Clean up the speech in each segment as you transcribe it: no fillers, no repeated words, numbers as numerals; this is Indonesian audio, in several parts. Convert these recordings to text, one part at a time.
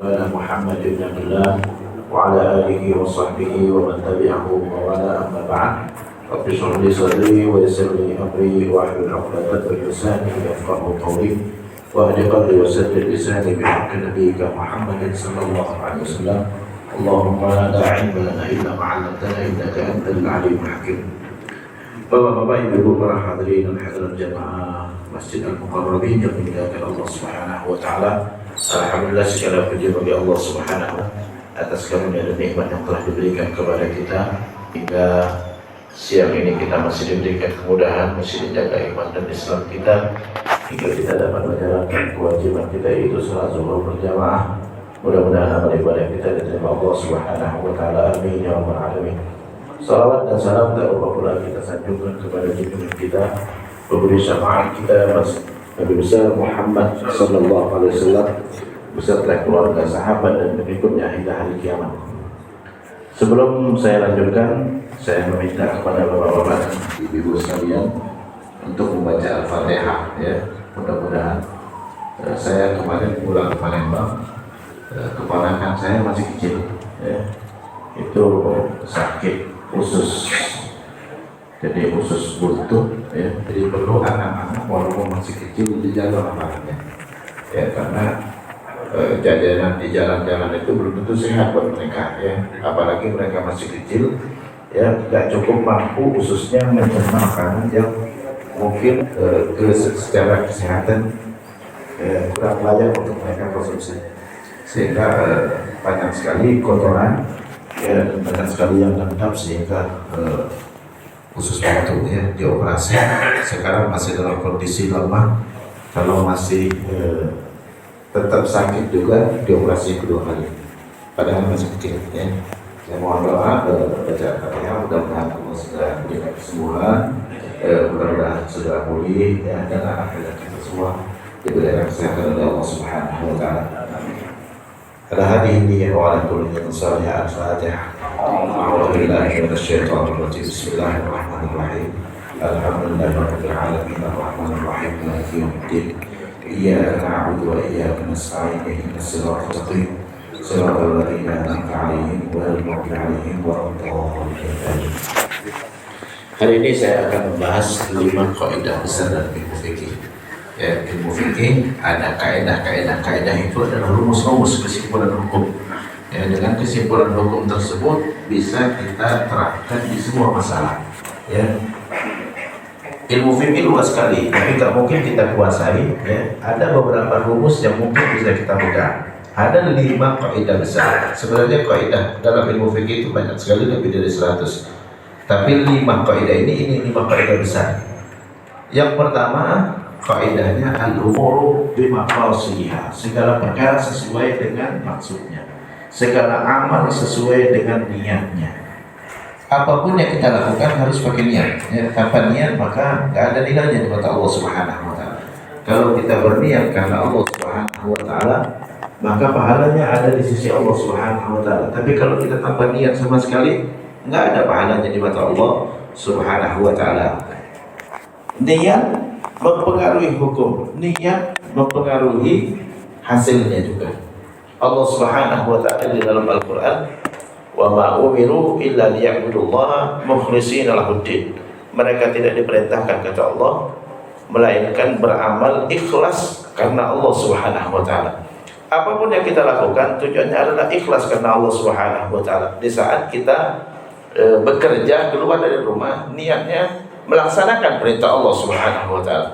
على محمد بن عبد الله وعلى آله وصحبه ومن تبعه ووالاه أما بعد رب اشرح لي صدري ويسر لي أمري واحلل عقدة من لساني يفقهوا قولي واهد قلبي وسدد لساني بحق نبيك محمد صلى الله عليه وسلم اللهم لا علم لنا إلا ما علمتنا إنك أنت العليم الحكيم. Bapak-bapak, ibu-ibu, para hadirin dan hadirat jamaah Masjid Al-Muqarrabin yang dimuliakan Allah Subhanahu wa taala. Alhamdulillah, segala puji bagi Allah Subhanahu atas karunia dan nikmat yang telah diberikan kepada kita hingga siang ini kita masih diberikan kemudahan, masih dijaga iman dan Islam kita hingga kita dapat menjalankan kewajiban kita, yaitu salat zuhur berjamaah. Mudah-mudahan amal ibadah kita diterima Allah Subhanahu wa taala. Amin ya rabbal alamin. Salawat dan salam tak lupa pula kita sanjungkan kepada junjungan kita, pemberi syafaat kita, Nabi besar Muhammad sallallahu alaihi wasallam beserta keluarga, sahabat dan pengikutnya hingga hari kiamat. Sebelum saya lanjutkan, saya meminta kepada bapak-bapak dan ibu-ibu sekalian untuk membaca Al-Fatihah ya. Mudah-mudahan saya kemarin pulang ke Palembang, keponakan saya masih kecil ya. Itu sakit usus, jadi usus buntu ya, jadi perlu anak-anak walaupun masih kecil dijaga hafalannya ya, karena jajanan di jalan-jalan itu belum tentu sehat buat mereka ya, apalagi mereka masih kecil ya, tidak cukup mampu ususnya mencerna makanan yang mungkin secara kesehatan kurang layak untuk mereka konsumsi, sehingga banyak sekali kotoran ya, dan banyak sekali yang lengkap sehingga khusus waktu ya dioperasi. Sekarang masih dalam kondisi lemah, kalau masih tetap sakit juga dioperasi kedua kali, padahal masih kecil ya. Saya mohon doa baca Fatihah, mudah-mudahan Allah segera berikan kesembuhan, mudah-mudahan segera pulih ya, dan anak-anak kita semua diberikan kesehatan oleh Allah Subhanahu wa taala. على هذه النية وعلى كل نية صالحة. الفاتحة. أعوذ بالله من الشيطان الرجيم. بسم الله الرحمن الرحيم. الحمد لله رب العالمين الرحمن الرحيم مالك يوم الدين. إياك نعبد وإياك نستعين اهدنا الصراط المستقيم صراط الذين أنعمت عليهم غير المغضوب عليهم ولا الضالين. Hari ini saya akan membahas 5 kaidah besar dalam ilmu fikih. Ya, ilmu fikih ada kaidah itu adalah rumus-rumus kesimpulan hukum. Ya, dengan kesimpulan hukum tersebut bisa kita terapkan di semua masalah. Ya, ilmu fikih luas sekali, tapi tak mungkin kita kuasai. Ya, ada beberapa rumus yang mungkin bisa kita pegang. Ada 5 kaidah besar. Sebenarnya kaidah dalam ilmu fikih itu banyak sekali, lebih dari 100. Tapi 5 kaidah ini 5 kaidah besar. Yang pertama, kaidahnya al-umuru bimaqasidiha, segala perkara sesuai dengan maksudnya, segala amal sesuai dengan niatnya. Apapun yang kita lakukan harus pakai niat ya. Tanpa niat maka nggak ada nilainya di mata Allah Subhanahu wa taala. Kalau kita berniat karena Allah Subhanahu wa taala, maka pahalanya ada di sisi Allah Subhanahu wa taala. Tapi kalau kita tanpa niat sama sekali, nggak ada pahalanya di mata Allah Subhanahu wa taala. Niat mempengaruhi hukum, niat mempengaruhi hasilnya juga. Allah Subhanahu wa taala di dalam Al-Qur'an, "Wa ma umiru illa liya'budullaha mukhlishina lahuddin." Mereka tidak diperintahkan, kata Allah, melainkan beramal ikhlas karena Allah Subhanahu wa taala. Apapun yang kita lakukan tujuannya adalah ikhlas karena Allah Subhanahu wa taala. Di saat kita bekerja keluar dari rumah, niatnya melaksanakan perintah Allah Subhanahu wa taala.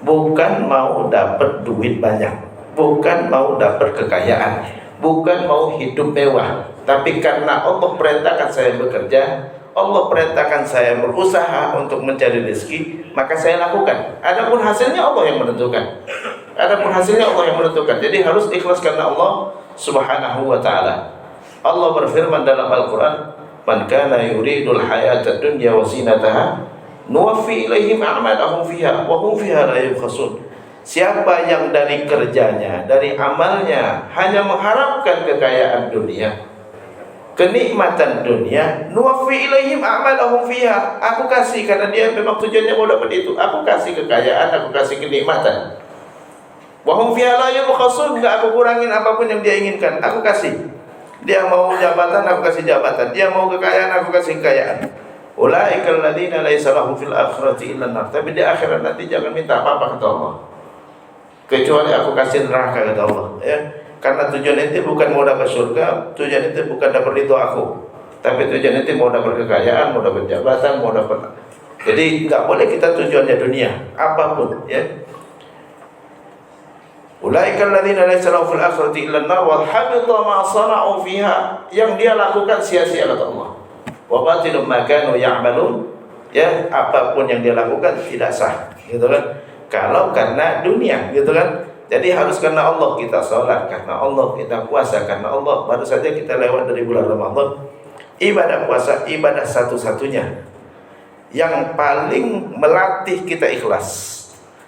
Bukan mau dapat duit banyak, bukan mau dapat kekayaan, bukan mau hidup mewah, tapi karena Allah perintahkan saya bekerja, Allah perintahkan saya berusaha untuk mencari rezeki, maka saya lakukan. Adapun hasilnya Allah yang menentukan. Jadi harus ikhlas karena Allah Subhanahu wa taala. Allah berfirman dalam Al-Qur'an, "Man kana yuridul hayatad dunya wa zinataha nuwaffi ilaihim a'malahum fiha wa hum fiha la yubkhasun." Siapa yang dari kerjanya, dari amalnya hanya mengharapkan kekayaan dunia, kenikmatan dunia, nuwaffi ilaihim a'malahum fiha, aku kasih, karena dia memang tujuannya mau dapat itu, aku kasih kekayaan, aku kasih kenikmatan. Wa hum fiha la yubkhasun, enggak aku kurangin apapun yang dia inginkan, aku kasih. Dia mau jabatan, aku kasih jabatan. Dia mau kekayaan, aku kasih kekayaan. Ulaikal ladzina laisa lahum fil akhirati illa nar. Tapi di akhirat nanti jangan minta apa-apa kata Allah, kecuali aku kasih neraka kata Allah, ya. Karena tujuan itu bukan mau dapat surga, tujuan itu bukan dapat ridho aku, tapi tujuan itu mau dapat kekayaan, mau dapat jabatan, mau dapat. Jadi enggak boleh kita tujuannya dunia apapun, ya. Ulaikal ladzina laisa lahum fil akhirati illa an-nar wa habita ma sana'u fiha. Yang dia lakukan sia-sia kata Allah. Wa batilum ma kanu ya'malun. Ya, apapun yang dia lakukan tidak sah, gitu kan? Kalau karena dunia, gitu kan? Jadi harus karena Allah kita salat, karena Allah kita puasa, karena Allah. Baru saja kita lewat dari bulan Ramadan. Ibadah puasa ibadah satu-satunya yang paling melatih kita ikhlas.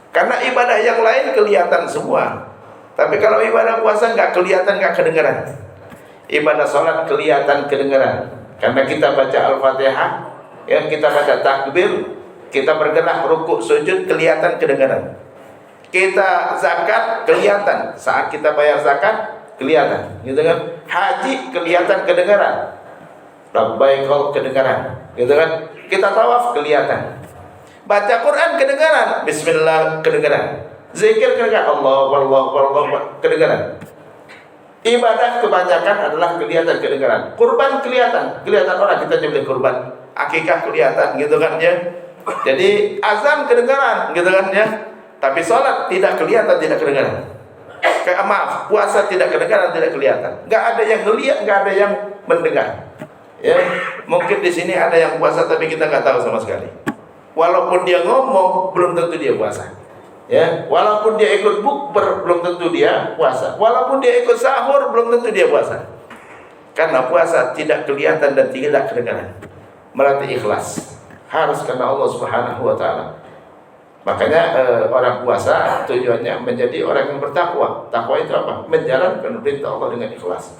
Karena ibadah yang lain kelihatan semua, tapi kalau ibadah puasa nggak kelihatan, nggak kedengaran. Ibadah sholat kelihatan, kedengaran, karena kita baca Al-Fatihah, ya, kita baca takbir, kita bergerak rukuk sujud, kelihatan, kedengaran. Kita zakat kelihatan, saat kita bayar zakat kelihatan, gitu kan? Haji kelihatan, kedengaran. Labbaik kedengaran, gitu kan? Kita tawaf kelihatan. Baca Quran kedengaran, bismillah kedengaran, zikir kedengaran, Allah kedengaran. Ibadah kebanyakan adalah kelihatan, kedengaran. Kurban kelihatan orang, kita nyembelih kurban. Akikah kelihatan, gitu kan, ya. Jadi azan kedengaran, gitu kan, ya. Tapi sholat tidak kelihatan, tidak kedengaran. Maaf, puasa tidak kedengaran, tidak kelihatan. Nggak ada yang ngelihat, nggak ada yang mendengar. Ya, mungkin di sini ada yang puasa tapi kita nggak tahu sama sekali. Walaupun dia ngomong, belum tentu dia puasa. Ya, walaupun dia ikut bukber, belum tentu dia puasa. Walaupun dia ikut sahur, belum tentu dia puasa. Karena puasa tidak kelihatan dan tidak kedengaran. Melatih ikhlas. Harus karena Allah Subhanahu wa taala. Makanya orang puasa tujuannya menjadi orang yang bertakwa. Takwa itu apa? Menjalankan perintah Allah dengan ikhlas.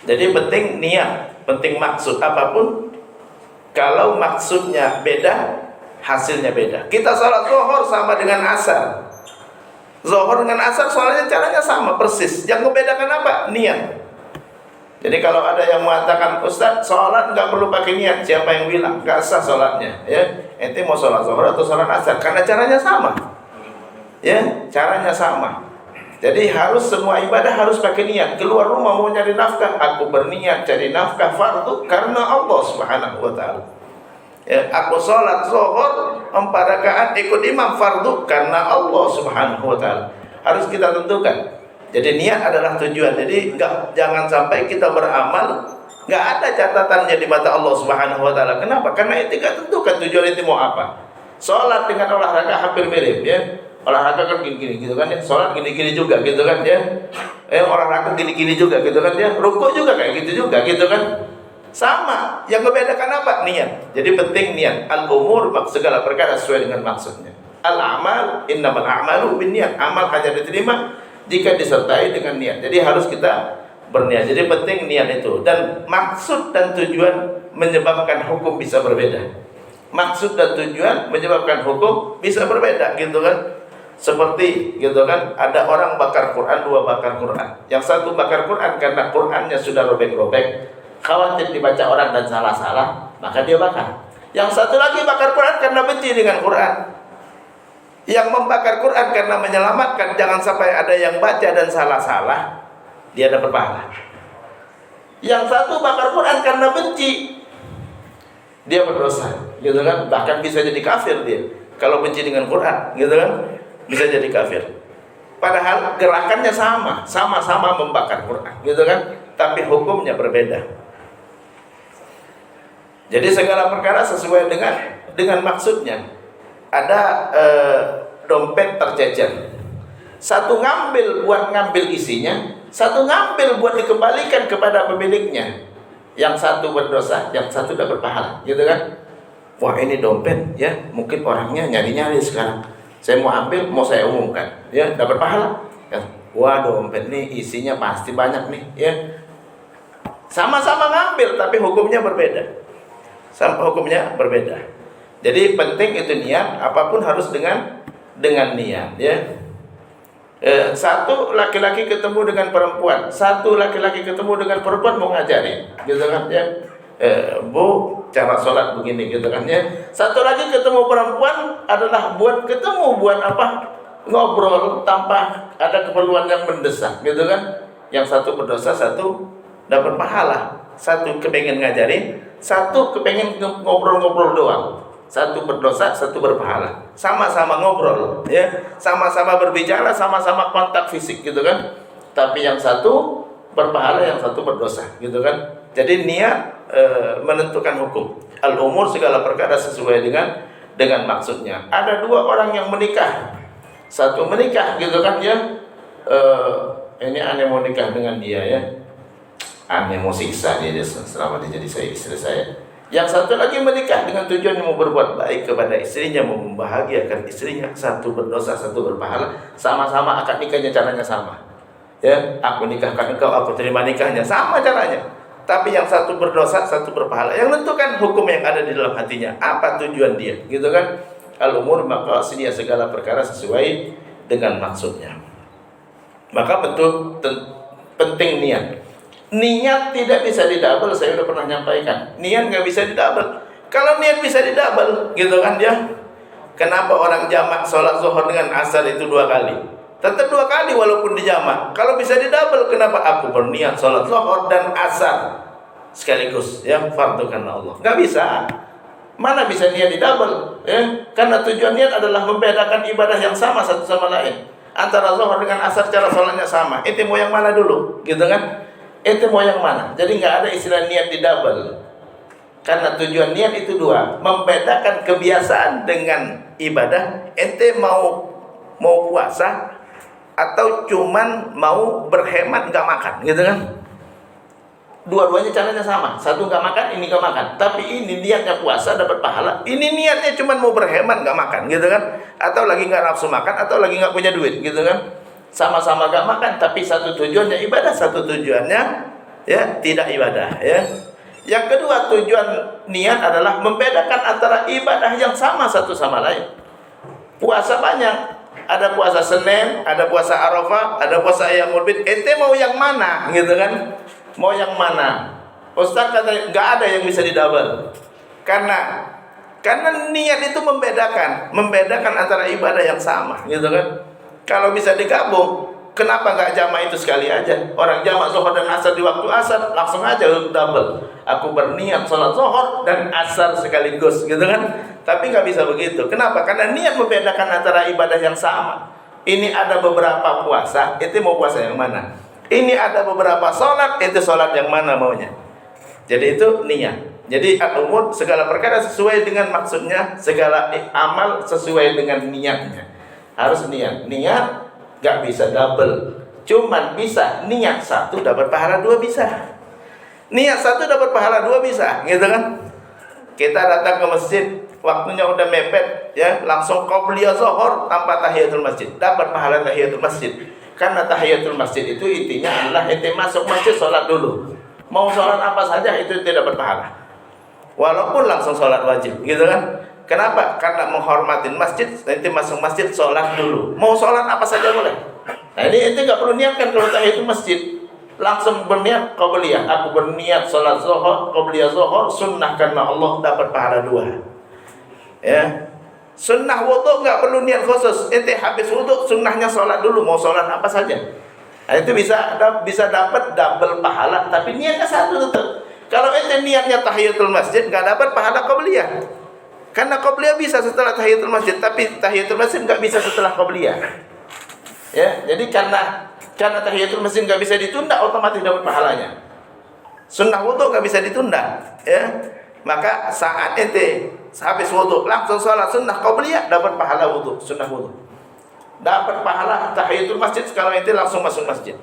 Jadi penting niat, penting maksud apapun. Kalau maksudnya beda, hasilnya beda. Kita salat zuhur sama dengan asar. Zuhur dengan asar soalnya caranya sama persis. Yang membedakan apa? Niat. Jadi kalau ada yang mengatakan, Ustaz, salat nggak perlu pakai niat, siapa yang bilang? Nggak sah salatnya. Ya, ente mau salat zuhur atau salat asar? Karena caranya sama. Ya, caranya sama. Jadi harus semua ibadah harus pakai niat. Keluar rumah mau nyari nafkah, aku berniat cari nafkah fardu karena Allah Subhanahu wa taala. Ya, aku salat zuhur 4 rakaat ikut imam fardu karena Allah Subhanahu wa taala. Harus kita tentukan. Jadi niat adalah tujuan. Jadi jangan sampai kita beramal nggak ada catatannya di mata Allah Subhanahu wa taala. Kenapa? Karena itu enggak tentukan tujuan itu mau apa. Salat dengan olahraga hampir mirip, ya. Olahraga kan gini-gini gitu kan, ya. Sholat gini-gini juga gitu kan, ya. Olahraga gini-gini juga gitu kan, ya. Rukuk juga kayak gitu juga gitu kan. Sama. Yang membedakan apa? Niat. Jadi penting niat. Al-umur, segala perkara sesuai dengan maksudnya. Al-amal, innamal a'malu binniyat. Amal hanya diterima jika disertai dengan niat. Jadi harus kita berniat. Jadi penting niat itu. Dan maksud dan tujuan menyebabkan hukum bisa berbeda. Maksud dan tujuan menyebabkan hukum bisa berbeda, gitu kan. Seperti gitu kan, ada orang bakar Quran, 2 bakar Quran. Yang satu bakar Quran karena Qurannya sudah robek-robek, khawatir dibaca orang dan salah-salah, maka dia bakar. Yang satu lagi bakar Quran karena benci dengan Quran. Yang membakar Quran karena menyelamatkan jangan sampai ada yang baca dan salah-salah, dia dapat pahala. Yang satu bakar Quran karena benci, dia berdosa, gitu kan. Bahkan bisa jadi kafir dia kalau benci dengan Quran, gitu kan. Bisa jadi kafir. Padahal gerakannya sama, sama-sama membakar Quran, gitu kan? Tapi hukumnya berbeda. Jadi segala perkara sesuai dengan maksudnya. Ada dompet tercecer. Satu ngambil buat ngambil isinya, satu ngambil buat dikembalikan kepada pemiliknya. Yang satu berdosa, yang satu dapat pahala, gitu kan? Wah, ini dompet, ya, mungkin orangnya nyari-nyari sekarang. Saya mau ambil, mau saya umumkan, ya, dapat pahala. Ya. Wah, dompet nih isinya pasti banyak nih, ya. Sama-sama ngambil, tapi hukumnya berbeda. Hukumnya berbeda. Jadi penting itu niat, apapun harus dengan niat, ya. Satu laki-laki ketemu dengan perempuan, satu laki-laki ketemu dengan perempuan mau ngajarin, gitu kan ya. Bu, cara sholat begini, gitu kan ya. Satu lagi ketemu perempuan adalah buat ketemu, buat apa? Ngobrol tanpa ada keperluan yang mendesak, gitu kan. Yang satu berdosa, satu dapat pahala. Satu kepengen ngajarin, satu kepengen ngobrol-ngobrol doang. Satu berdosa, satu berpahala. Sama-sama ngobrol, ya, sama-sama berbicara, sama-sama kontak fisik, gitu kan. Tapi yang satu berpahala, yang satu berdosa, gitu kan. Jadi niat menentukan hukum. Al-umur segala perkara sesuai dengan maksudnya. Ada dua orang yang menikah. Satu menikah, gitu kan ya. Ini aneh mau nikah dengan dia ya. Aneh mau siksa dia selama dia jadi istri saya. Yang satu lagi menikah dengan tujuan mau berbuat baik kepada istrinya, mau membahagiakan istrinya. Satu berdosa, satu berpahala. Sama-sama akad nikahnya caranya sama. Ya, aku nikahkan engkau, aku terima nikahnya, sama caranya. Tapi yang satu berdosa, satu berpahala. Yang tentukan hukum yang ada di dalam hatinya. Apa tujuan dia, gitu kan? Al-umur maqasidiyah, segala perkara sesuai dengan maksudnya. Maka penting niat. Niat tidak bisa didouble, saya sudah pernah nyampaikan. Niat nggak bisa didouble. Kalau niat bisa didouble, gitu kan ya. Kenapa orang jamak sholat zuhur dengan asar itu 2 kali? Tetap 2 kali walaupun dijamak. Kalau bisa didouble, kenapa aku berniat sholat zuhur dan asar sekaligus? Ya, fardu karena Allah. Nggak bisa. Mana bisa niat didouble? Ya, karena tujuan niat adalah membedakan ibadah yang sama satu sama lain. Antara zuhur dengan asar cara sholatnya sama. Itu mau yang mana dulu, gitu kan? Itu mau yang mana? Jadi nggak ada istilah niat didouble. Karena tujuan niat itu 2, membedakan kebiasaan dengan ibadah. Ente mau puasa atau cuman mau berhemat nggak makan, gitu kan? Dua-duanya caranya sama. Satu nggak makan, ini nggak makan. Tapi ini niatnya puasa dapat pahala. Ini niatnya cuman mau berhemat nggak makan, gitu kan? Atau lagi nggak nafsu makan, atau lagi nggak punya duit, gitu kan? Sama-sama nggak makan, tapi satu tujuannya ibadah, satu tujuannya ya tidak ibadah, ya. Yang kedua, tujuan niat adalah membedakan antara ibadah yang sama satu sama lain. Puasa banyak, ada puasa Senin, ada puasa Arafah, ada puasa Yaumul Bid. Ente mau yang mana, gitu kan? Mau yang mana? Ustaz kata nggak ada yang bisa didouble. Karena niat itu membedakan antara ibadah yang sama, gitu kan? Kalau bisa digabung, kenapa nggak jamak itu sekali aja? Orang jamak zuhur dan asar di waktu asar, langsung aja double. Aku berniat sholat zuhur dan asar sekaligus, gitu kan? Tapi nggak bisa begitu. Kenapa? Karena niat membedakan antara ibadah yang sama. Ini ada beberapa puasa, itu mau puasa yang mana? Ini ada beberapa sholat, itu sholat yang mana maunya? Jadi itu niat. Jadi al-umur segala perkara sesuai dengan maksudnya, segala amal sesuai dengan niatnya. Harus niat nggak bisa double. Cuman bisa niat 1 dapat pahala 2 bisa. Niat 1 dapat pahala 2 bisa, gitu kan? Kita datang ke masjid, waktunya udah mepet, ya, langsung qobliyah zuhur tanpa tahiyatul masjid, dapat pahala tahiyatul masjid. Karena tahiyatul masjid itu intinya adalah ente masuk masjid sholat dulu. Mau sholat apa saja itu tidak dapat pahala. Walaupun langsung sholat wajib, gitu kan? Kenapa? Karena menghormatin masjid, nanti masuk masjid sholat dulu. Mau sholat apa saja boleh. Nah ini ente nggak perlu niatkan kalau tahiyatul masjid. Langsung berniat qobliyah. Aku berniat sholat zuhur, qobliyah zuhur, sunnah karena Allah dapat pahala 2. Ya. Sunnah wudu nggak perlu niat khusus. Ente habis wudu sunnahnya sholat dulu. Mau sholat apa saja. Nah itu bisa dapat double pahala. Tapi niatnya 1 tetap. Kalau ente niatnya tahiyatul masjid nggak dapat pahala qobliyah. Karena qobliyah bisa setelah tahiyatul masjid, tapi tahiyatul masjid nggak bisa setelah qobliyah. Ya, jadi karena tahiyatul masjid nggak bisa ditunda, otomatis dapat pahalanya. Sunnah wudu nggak bisa ditunda, ya. Maka saat ente habis wudu langsung sholat sunnah qobliyah, dapat pahala wudu, sunnah wudu. Dapat pahala tahiyatul masjid kalau ente langsung masuk masjid,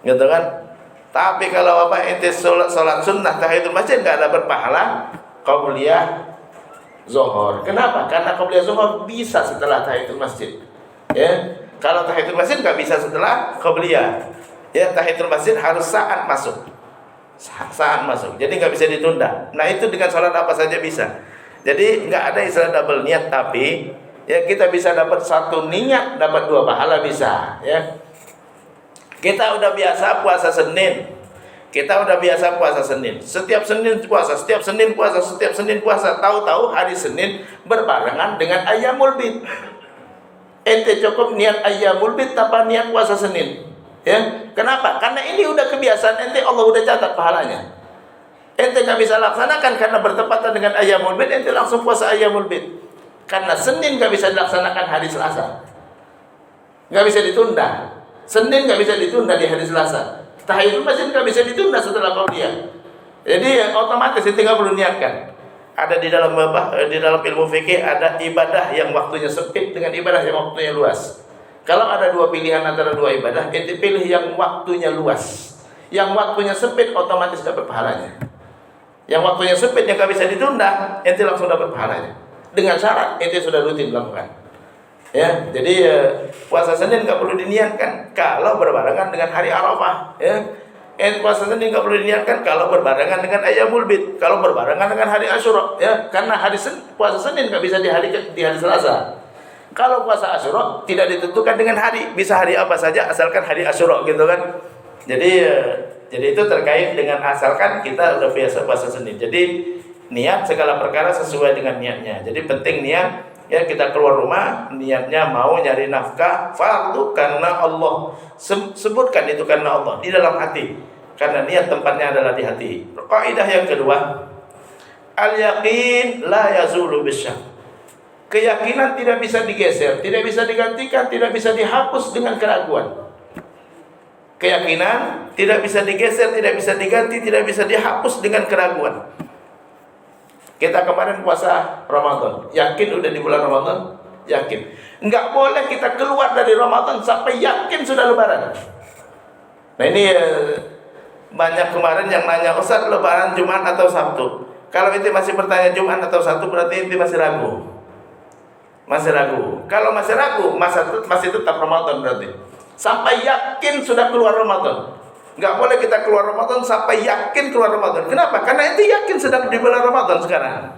gitu kan? Tapi kalau ente sholat sunnah tahiyatul masjid nggak dapat pahala qobliyah zuhur. Kenapa? Karena qobliyah zuhur bisa setelah tahiyatul masjid. Ya. Kalau tahiyatul masjid nggak bisa setelah qobliyah. Ya, tahiyatul masjid harus saat masuk. Saat masuk. Jadi nggak bisa ditunda. Nah, itu dengan sholat apa saja bisa. Jadi nggak ada istilah double niat, tapi Ya, kita bisa dapat satu niat, dapat dua pahala bisa, ya. Kita udah biasa puasa Senin. Kita udah biasa puasa Senin. Setiap Senin puasa, setiap Senin puasa, setiap Senin puasa. Tahu-tahu hari Senin berbarengan dengan Ayyamul Bid. Ente cukup niat Ayyamul Bid tanpa niat puasa Senin. Ya, kenapa? Karena ini udah kebiasaan ente, Allah udah catat pahalanya. Ente nggak bisa laksanakan karena bertepatan dengan Ayyamul Bid, ente langsung puasa Ayyamul Bid. Karena Senin nggak bisa dilaksanakan hari Selasa, nggak bisa ditunda. Senin nggak bisa ditunda di hari Selasa. Tahiyatul masjid nggak bisa ditunda setelah qauliyah. Jadi otomatis itu nggak perlu niatkan. Ada di dalam ilmu fikih ada ibadah yang waktunya sempit dengan ibadah yang waktunya luas. Kalau ada dua pilihan antara dua ibadah, ente pilih yang waktunya luas. Yang waktunya sempit otomatis dapat pahalanya. Yang waktunya sempit yang nggak bisa ditunda, ente langsung dapat pahalanya. Dengan syarat ente sudah rutin melakukan. Ya, jadi puasa Senin nggak perlu diniatkan kalau berbarengan dengan hari Arafah. Ya, puasa Senin nggak perlu diniatkan kalau berbarengan dengan Ayyamul Bid, kalau berbarengan dengan hari Asyura. Ya, karena puasa Senin nggak bisa di hari Selasa. Kalau puasa Asyura tidak ditentukan dengan hari, bisa hari apa saja asalkan hari Asyura, gitu kan. Jadi itu terkait dengan asalkan kita udah biasa puasa Senin. Jadi niat segala perkara sesuai dengan niatnya. Jadi penting niat. Ya, kita keluar rumah niatnya mau nyari nafkah fardu karena Allah. Sebutkan itu karena Allah di dalam hati. Karena niat tempatnya adalah di hati. Kaidah yang kedua, al-yaqin la yazulu bisyak. Keyakinan tidak bisa digeser, tidak bisa digantikan, tidak bisa dihapus dengan keraguan. Keyakinan tidak bisa digeser, tidak bisa diganti, tidak bisa dihapus dengan keraguan. Kita kemarin puasa Ramadan, yakin udah di bulan Ramadan? Yakin. Enggak boleh kita keluar dari Ramadan sampai yakin sudah Lebaran. Nah ini banyak kemarin yang nanya, Ustaz, Lebaran Jumat atau Sabtu? Kalau itu masih bertanya Jumat atau Sabtu, berarti itu masih ragu. Masih ragu. Kalau masih ragu, masih tetap Ramadan berarti. Sampai yakin sudah keluar Ramadan. Nggak boleh kita keluar Ramadan sampai yakin keluar Ramadan. Kenapa? Karena ente yakin sedang di bulan Ramadan sekarang.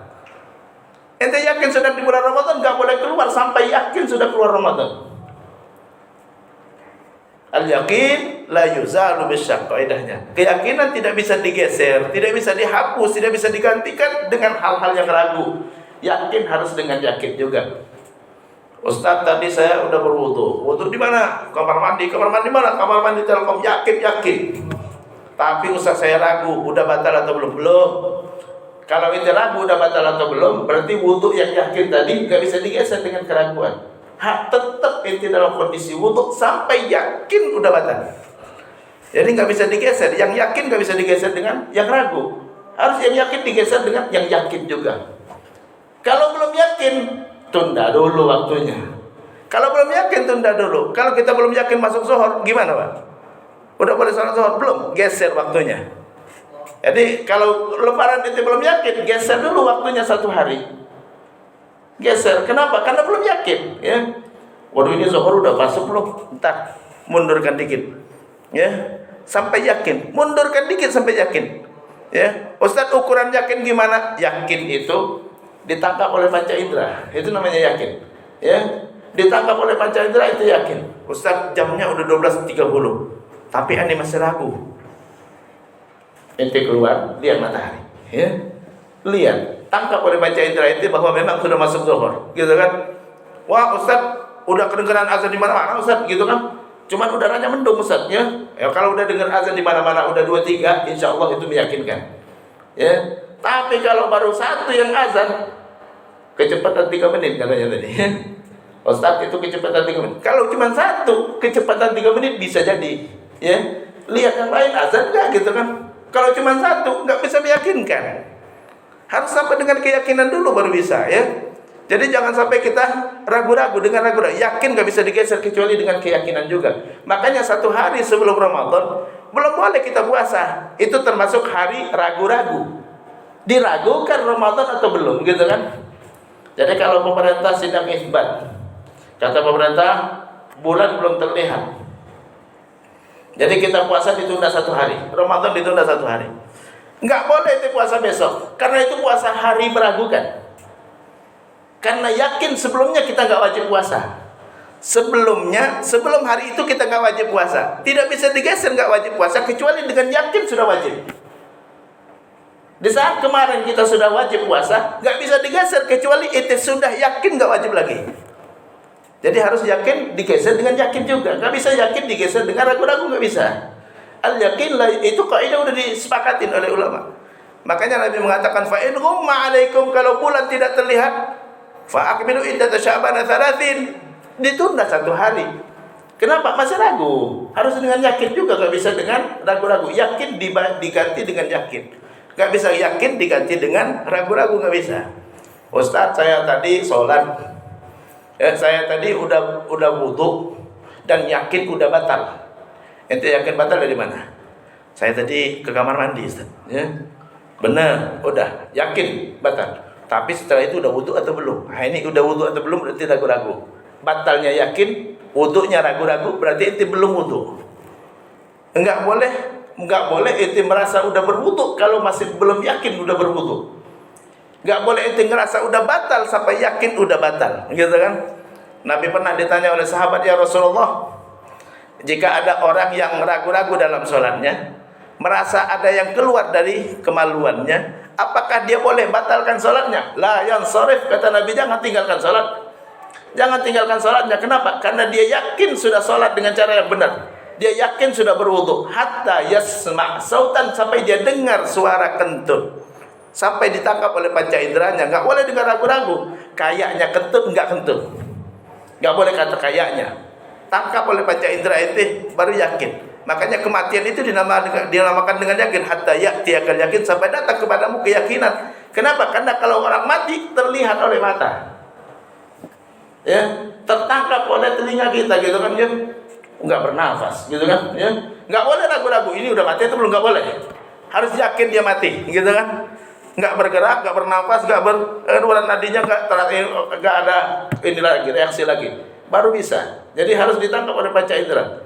Ente yakin sedang di bulan Ramadan, nggak boleh keluar sampai yakin sudah keluar Ramadan. Al-yaqin la yuzalu bisyak, kaidahnya. Keyakinan tidak bisa digeser, tidak bisa dihapus, tidak bisa digantikan dengan hal-hal yang ragu. Yakin harus dengan yakin juga. Ustaz, tadi saya udah berwudu. Wudu di mana? Kamar mandi. Kamar mandi mana? Kamar mandi Telkom. Yakin. Tapi Ustaz, saya ragu, udah batal atau belum? Belum. Kalau itu ragu udah batal atau belum, berarti wudu yang yakin tadi nggak bisa digeser dengan keraguan. Tetap itu dalam kondisi wudu sampai yakin udah batal. Jadi nggak bisa digeser. Yang yakin nggak bisa digeser dengan yang ragu. Harus yang yakin digeser dengan yang yakin juga. Kalau belum yakin, tunda dulu waktunya. Kalau belum yakin, tunda dulu. Kalau kita belum yakin masuk zuhur, gimana Pak? Udah boleh salat zuhur? Belum, geser waktunya. Jadi kalau Lebaran itu belum yakin, geser dulu waktunya 1 hari. Geser, kenapa? Karena belum yakin. Ya. Waduh, ini zuhur udah masuk belum? Entar, mundurkan dikit. Ya, sampai yakin. Mundurkan dikit sampai yakin. Ya, Ustaz, ukuran yakin gimana? Yakin itu ditangkap oleh panca indera, itu namanya yakin. Ya, ditangkap oleh panca indera itu yakin. Ustaz, jamnya udah 12.30, tapi ane masih ragu. Ente keluar, lihat matahari, ya, lihat, tangkap oleh panca indera itu bahwa memang sudah masuk zuhur, gitu kan? Wah Ustaz, udah kedengaran azan di mana-mana Ustaz, gitu kan? Cuman udaranya mendung Ustaz, ya. Kalau udah dengar azan di mana-mana, udah 2-3, insya Allah itu meyakinkan. Ya. Tapi kalau baru satu yang azan, kecepatan 3 menit katanya tadi. Ustaz, itu kecepatan 3 menit. Kalau cuma satu, kecepatan 3 menit bisa jadi. Ya, lihat yang lain azan enggak gitu kan. Kalau cuma satu, nggak bisa meyakinkan. Harus sampai dengan keyakinan dulu baru bisa, ya. Jadi jangan sampai kita ragu-ragu dengan ragu-ragu. Yakin nggak bisa digeser kecuali dengan keyakinan juga. Makanya 1 hari sebelum Ramadan belum boleh kita puasa. Itu termasuk hari ragu-ragu. Diragukan Ramadan atau belum, gitu kan? Jadi kalau pemerintah sedang isbat, kata pemerintah bulan belum terlihat. Jadi kita puasa ditunda 1 hari, Ramadan ditunda 1 hari. Nggak boleh itu puasa besok, karena itu puasa hari meragukan. Karena yakin sebelumnya kita nggak wajib puasa. Sebelum hari itu kita nggak wajib puasa. Tidak bisa digeser nggak wajib puasa kecuali dengan yakin sudah wajib. Di saat kemarin kita sudah wajib puasa, nggak bisa digeser kecuali itu sudah yakin nggak wajib lagi. Jadi harus yakin digeser dengan yakin juga. Nggak bisa yakin digeser dengan ragu-ragu, nggak bisa. Al yakin lah, itu kaidah udah disepakatin oleh ulama. Makanya Nabi mengatakan fa in ghumma alaikum, kalau bulan tidak terlihat, fa akmilu iddat Sya'ban 30, ditunda 1 hari. Kenapa? Masih ragu. Harus dengan yakin juga, nggak bisa dengan ragu-ragu. Yakin diganti dengan yakin. Nggak bisa yakin diganti dengan ragu-ragu, nggak bisa. Ustaz, saya tadi sholat, saya tadi udah wudu dan yakin udah batal. Ente yakin batal dari mana? Saya tadi ke kamar mandi, Ustaz. Ya, benar, udah yakin batal. Tapi setelah itu udah wudu atau belum? Nah, ini udah wudu atau belum berarti ragu-ragu. Batalnya yakin, wudunya ragu-ragu, berarti ente belum wudu. Enggak boleh ente merasa udah berwudu kalau masih belum yakin udah berwudu. Enggak boleh ente ngerasa udah batal sampai yakin udah batal, gitu kan? Nabi pernah ditanya oleh sahabat, ya Rasulullah, jika ada orang yang ragu-ragu dalam sholatnya, merasa ada yang keluar dari kemaluannya, apakah dia boleh batalkan sholatnya? La yansarif, kata Nabi, jangan tinggalkan sholat. Jangan tinggalkan sholatnya. Kenapa? Karena dia yakin sudah sholat dengan cara yang benar. Dia yakin sudah berwudu, hatta yasma' sautan, sampai dia dengar suara kentut, sampai ditangkap oleh panca inderanya. Enggak boleh dengar ragu-ragu. Kayaknya kentut, enggak kentut. Enggak boleh kata kayaknya. Tangkap oleh panca indera itu baru yakin. Makanya kematian itu dinamakan dengan yakin, hatta ya'tiyakal yakin, sampai datang kepadamu keyakinan. Kenapa? Karena kalau orang mati terlihat oleh mata. Ya, tertangkap oleh telinga kita, gitu kan, ya. Nggak bernafas, gitu kan, ya. Nggak boleh ragu-ragu, ini udah mati itu belum, nggak boleh. Harus yakin dia mati, gitu kan. Nggak bergerak, nggak bernafas, nggak nadinya nggak ada ini lagi, reaksi lagi, baru bisa. Jadi harus ditangkap oleh panca indera.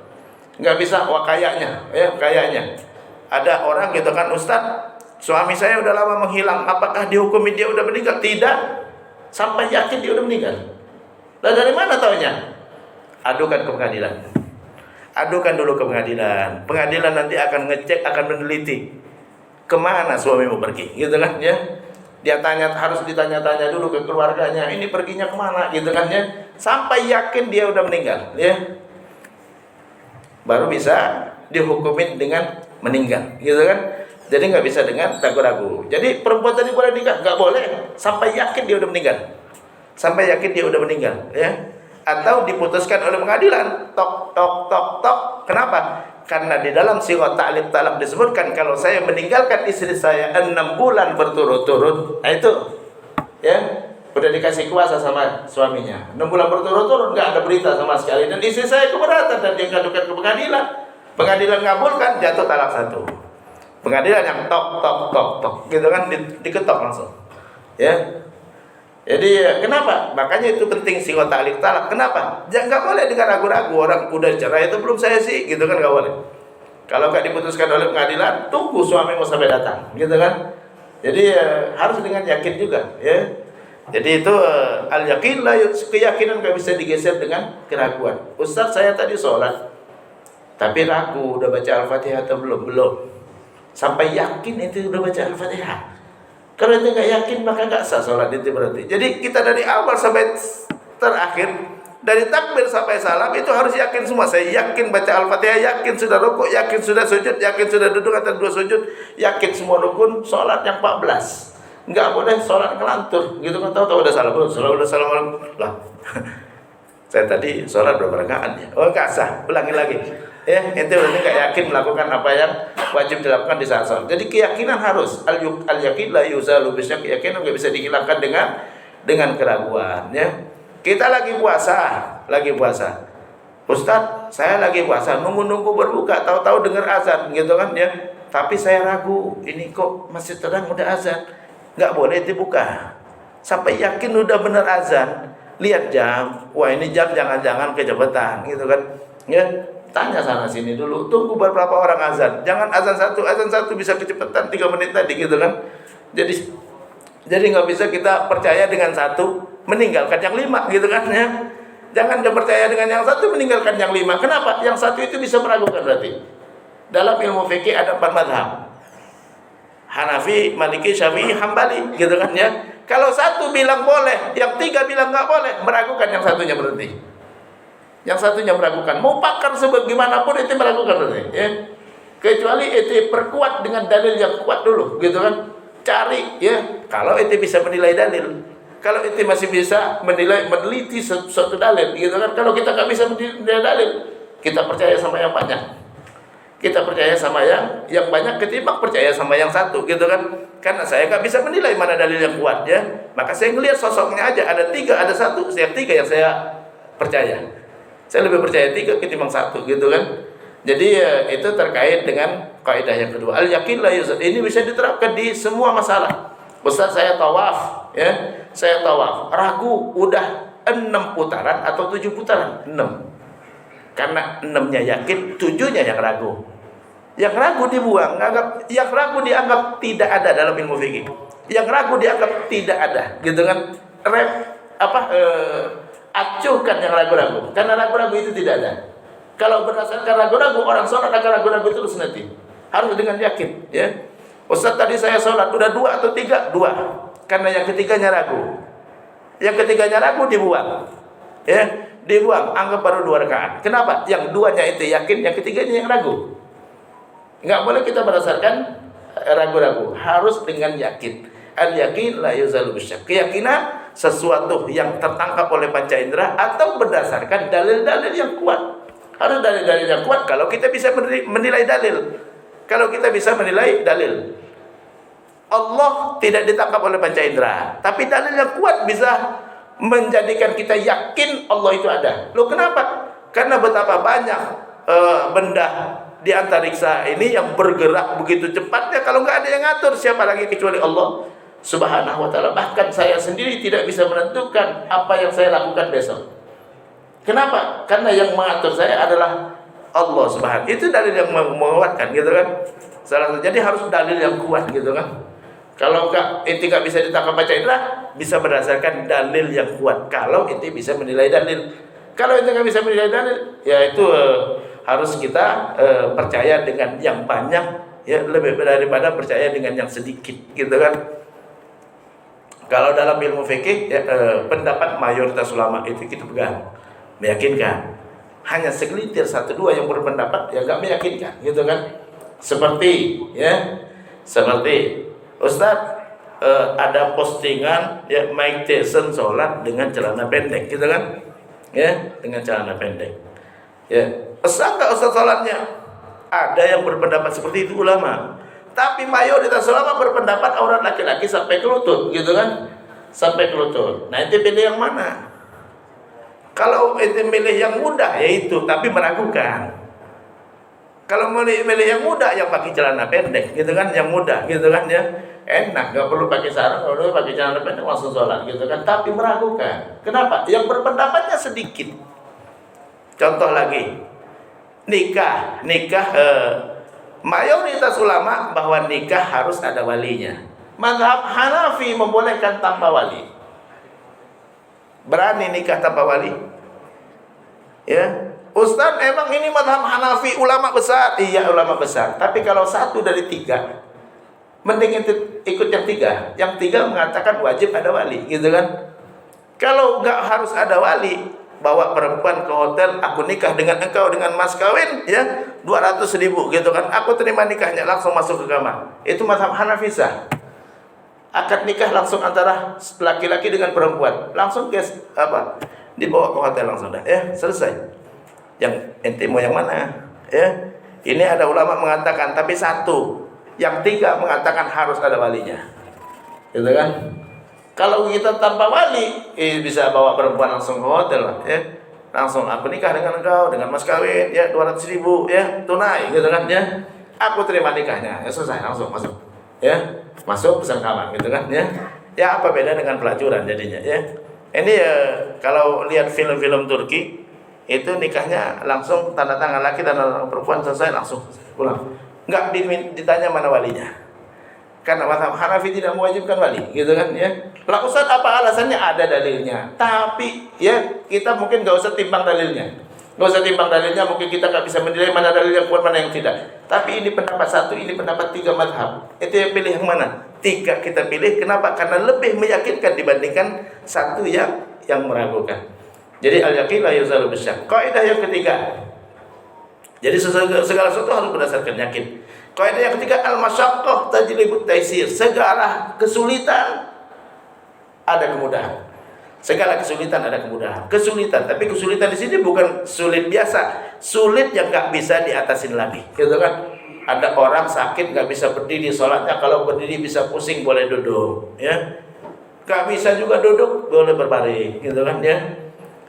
Nggak bisa, wah kayaknya, ya kayaknya. Ada orang gitu kan, Ustaz, suami saya udah lama menghilang, apakah dihukumi dia udah meninggal? Tidak, sampai yakin dia udah meninggal. Lah dari mana taunya? Adukan ke pengadilan. Adukan dulu ke pengadilan. Pengadilan nanti akan ngecek, akan meneliti kemana suamimu pergi, gitu kan, ya. Dia harus ditanya-tanya dulu ke keluarganya, ini perginya kemana, gitu kan, ya. Sampai yakin dia udah meninggal, ya. Baru bisa dihukumin dengan meninggal, gitu kan. Jadi nggak bisa dengan ragu-ragu. Jadi perempuan tadi boleh nikah? Nggak boleh sampai yakin dia udah meninggal. Sampai yakin dia udah meninggal, ya. Atau diputuskan oleh pengadilan, tok tok tok tok. Kenapa? Karena di dalam sighah ta'liq talaq disebutkan, kalau saya meninggalkan istri saya 6 bulan berturut-turut, nah itu, ya, udah dikasih kuasa sama suaminya 6 bulan berturut-turut, nggak ada berita sama sekali, dan istri saya keberatan dan dia ngadukan ke pengadilan. Pengadilan ngabulkan, jatuh talak 1. Pengadilan yang tok tok tok tok, gitu kan, diketok langsung, ya. Jadi kenapa? Makanya itu penting sighah ta'liq talaq. Kenapa? Jangan, nggak boleh dengan ragu-ragu. Orang udah cerai itu belum saya sih, gitu kan, nggak boleh. Kalau nggak diputuskan oleh pengadilan, tunggu suamimu sampai datang, gitu kan. Jadi harus dengan yakin juga, ya. Jadi itu al yakin lah, keyakinan nggak bisa digeser dengan keraguan. Ustaz, saya tadi sholat, tapi ragu udah baca Al-Fatihah atau belum? Belum. Sampai yakin itu udah baca Al-Fatihah. Kalau itu nggak yakin, maka nggak sah sholat itu berarti. Jadi kita dari awal sampai terakhir, dari takbir sampai salam itu harus yakin semua. Saya yakin baca Al-Fatihah, yakin sudah rukuk, yakin sudah sujud, yakin sudah duduk antara 2 sujud, yakin semua rukun. Sholat yang 14. Nggak boleh sholat ngelantur, gitu kan, tahu udah salam, udah salam lah. Saya tadi sholat berapa rakaat ya? Oh, nggak sah, ulangi lagi. Ya, ente berarti nggak yakin melakukan apa yang wajib dilakukan di saat sholat. Jadi keyakinan harus al yakin la yuzalu bisyak, keyakinan nggak bisa dihilangkan dengan keraguan, ya. Kita lagi puasa. Ustaz, saya lagi puasa, nunggu berbuka, tahu-tahu dengar azan, gitu kan, ya. Tapi saya ragu, ini kok masih terang udah azan. Nggak boleh dibuka sampai yakin udah benar azan. Lihat jam, wah ini jam jangan-jangan kecepatan, gitu kan, ya. Tanya sana sini dulu, tunggu beberapa orang azan. Jangan azan satu bisa kecepatan 3 menit tadi, gitu kan. Jadi nggak bisa kita percaya dengan satu meninggalkan yang 5 gitu kan ya. Jangan dia percaya dengan yang satu meninggalkan yang 5. Kenapa? Yang satu itu bisa meragukan berarti. Dalam ilmu fikih ada 4 mazhab. Hanafi, Maliki, Syafi'i, Hambali gitu kan ya. Kalau satu bilang boleh, yang 3 bilang nggak boleh, meragukan yang satunya berarti. Yang satunya meragukan. Mau pakar sebagaimanapun itu meragukan berarti ya. Kecuali itu perkuat dengan dalil yang kuat dulu gitu kan. Cari ya. Kalau itu bisa menilai dalil. Kalau itu masih bisa meneliti suatu dalil gitu kan. Kalau kita nggak bisa menilai dalil, kita percaya sama yang banyak. Kita percaya sama yang banyak ketimbang percaya sama yang satu gitu kan. Karena saya nggak bisa menilai mana dalil yang kuat ya. Maka saya ngelihat sosoknya aja, ada 3, ada 1, setiap 3 yang saya percaya. Saya lebih percaya 3 ketimbang 1 gitu kan. Jadi itu terkait dengan kaidah yang kedua. Al yakin la yuzal. Ini bisa diterapkan di semua masalah. Ustaz, saya tawaf ya. Saya tawaf, ragu udah 6 putaran atau 7 putaran? 6. Karena 6-nya yakin, 7-nya yang ragu. Yang ragu dibuang, yang ragu dianggap tidak ada dalam ilmu fikih. Yang ragu dianggap tidak ada, gitu kan? Acuhkan yang ragu-ragu. Karena ragu-ragu itu tidak ada. Kalau berdasarkan ragu-ragu, orang sholat akan ragu-ragu terus nanti. Harus dengan yakin, ya. Ustaz, tadi saya sholat udah 2 atau 3? 2. Karena yang ketiganya ragu. Yang ketiganya ragu dibuang. Ya, dibuang, anggap baru 2 rakaat. Kenapa? Yang 2-nya itu yakin, yang ketiganya yang ragu. Enggak boleh kita berdasarkan ragu-ragu, harus dengan yakin. Al yakin la yuzalu bisyak. Keyakinan sesuatu yang tertangkap oleh panca indera atau berdasarkan dalil-dalil yang kuat. Harus dalil-dalil yang kuat kalau kita bisa menilai dalil. Kalau kita bisa menilai dalil. Allah tidak ditangkap oleh panca indera, tapi dalil yang kuat bisa menjadikan kita yakin Allah itu ada. Loh, kenapa? Karena betapa banyak benda di antariksa ini yang bergerak begitu cepatnya, kalau nggak ada yang ngatur, siapa lagi kecuali Allah Subhanahu wa ta'ala. Bahkan saya sendiri tidak bisa menentukan apa yang saya lakukan besok. Kenapa? Karena yang mengatur saya adalah Allah Subhanahu. Itu dalil yang menguatkan gitu kan. Jadi harus dalil yang kuat gitu kan. Kalau itu nggak bisa ditangkap baca indera, bisa berdasarkan dalil yang kuat. Kalau itu bisa menilai dalil. Kalau itu nggak bisa menilai dalil, ya itu harus kita percaya dengan yang banyak, ya lebih daripada percaya dengan yang sedikit, gitu kan. Kalau dalam ilmu fikih, ya, pendapat mayoritas ulama itu kita pegang, meyakinkan. Hanya segelintir 1-2 yang berpendapat, ya nggak meyakinkan, gitu kan. Seperti Ustadz, ada postingan ya Mike Tyson sholat dengan celana pendek, gitu kan? Ya, dengan celana pendek. Ya, sah nggak Ustadz sholatnya? Ada yang berpendapat seperti itu ulama. Tapi mayoritas ulama berpendapat aurat laki-laki sampai ke lutut, gitu kan? Sampai ke lutut. Nah, itu pilih yang mana? Kalau itu milih yang mudah, yaitu tapi meragukan. Kalau milih yang mudah, yang pakai celana pendek, gitu kan, yang mudah, gitu kan ya, enak, nggak perlu pakai sarung, nggak perlu pakai celana pendek, langsung sholat, gitu kan. Tapi meragukan. Kenapa? Yang berpendapatnya sedikit. Contoh lagi, nikah, mayoritas ulama bahwa nikah harus ada walinya. Mazhab Hanafi membolehkan tanpa wali. Berani nikah tanpa wali? Ya. Ustaz, emang ini mazhab Hanafi ulama besar? Iya, ulama besar. Tapi kalau 1 dari 3, mending ikut yang 3. Yang 3 mengatakan wajib ada wali, gitu kan? Kalau nggak harus ada wali, bawa perempuan ke hotel, aku nikah dengan engkau dengan mas kawin, ya 200.000, gitu kan? Aku terima nikahnya, langsung masuk ke kamar. Itu mazhab Hanafi sah. Akad nikah langsung antara laki-laki dengan perempuan, langsung dibawa ke hotel langsung dah, ya selesai. Yang ente mau yang mana, ya? Ini ada ulama mengatakan, tapi 1, yang 3 mengatakan harus ada walinya, gitu kan? Kalau kita tanpa wali, bisa bawa perempuan langsung ke hotel, ya, langsung aku nikah dengan engkau dengan mas kawin, ya 200.000, ya tunai, gitu kan, ya. Aku terima nikahnya, ya selesai, langsung masuk, ya masuk pesan kamar, gitu kan, ya. Ya apa beda dengan pelacuran jadinya, ya? Ini kalau lihat film-film Turki, itu nikahnya langsung tanda tangan laki dan tanda tangan perempuan, selesai langsung pulang. Enggak ditanya mana walinya. Karena mazhab Hanafi tidak mewajibkan wali, gitu kan ya. Lah Ustaz, apa alasannya? Ada dalilnya. Tapi ya kita mungkin nggak usah timbang dalilnya. Nggak usah timbang dalilnya, mungkin kita nggak bisa menilai mana dalil yang kuat, mana yang tidak. Tapi ini pendapat satu, ini pendapat tiga mazhab. Itu yang pilih yang mana? Tiga kita pilih. Kenapa? Karena lebih meyakinkan dibandingkan satu yang meragukan. Jadi al-yaqin la yuzalu bisyak. Kaidah yang ketiga. Jadi segala sesuatu harus berdasarkan yakin. Kaidah yang ketiga, al-masyaqqah tajlibut taisir. Segala kesulitan ada kemudahan. Segala kesulitan ada kemudahan. Kesulitan, tapi kesulitan di sini bukan sulit biasa, sulit yang nggak bisa diatasin lagi, gitu kan? Ada orang sakit nggak bisa berdiri sholatnya, kalau berdiri bisa pusing boleh duduk, ya. Nggak bisa juga duduk boleh berbaring, gitu kan ya.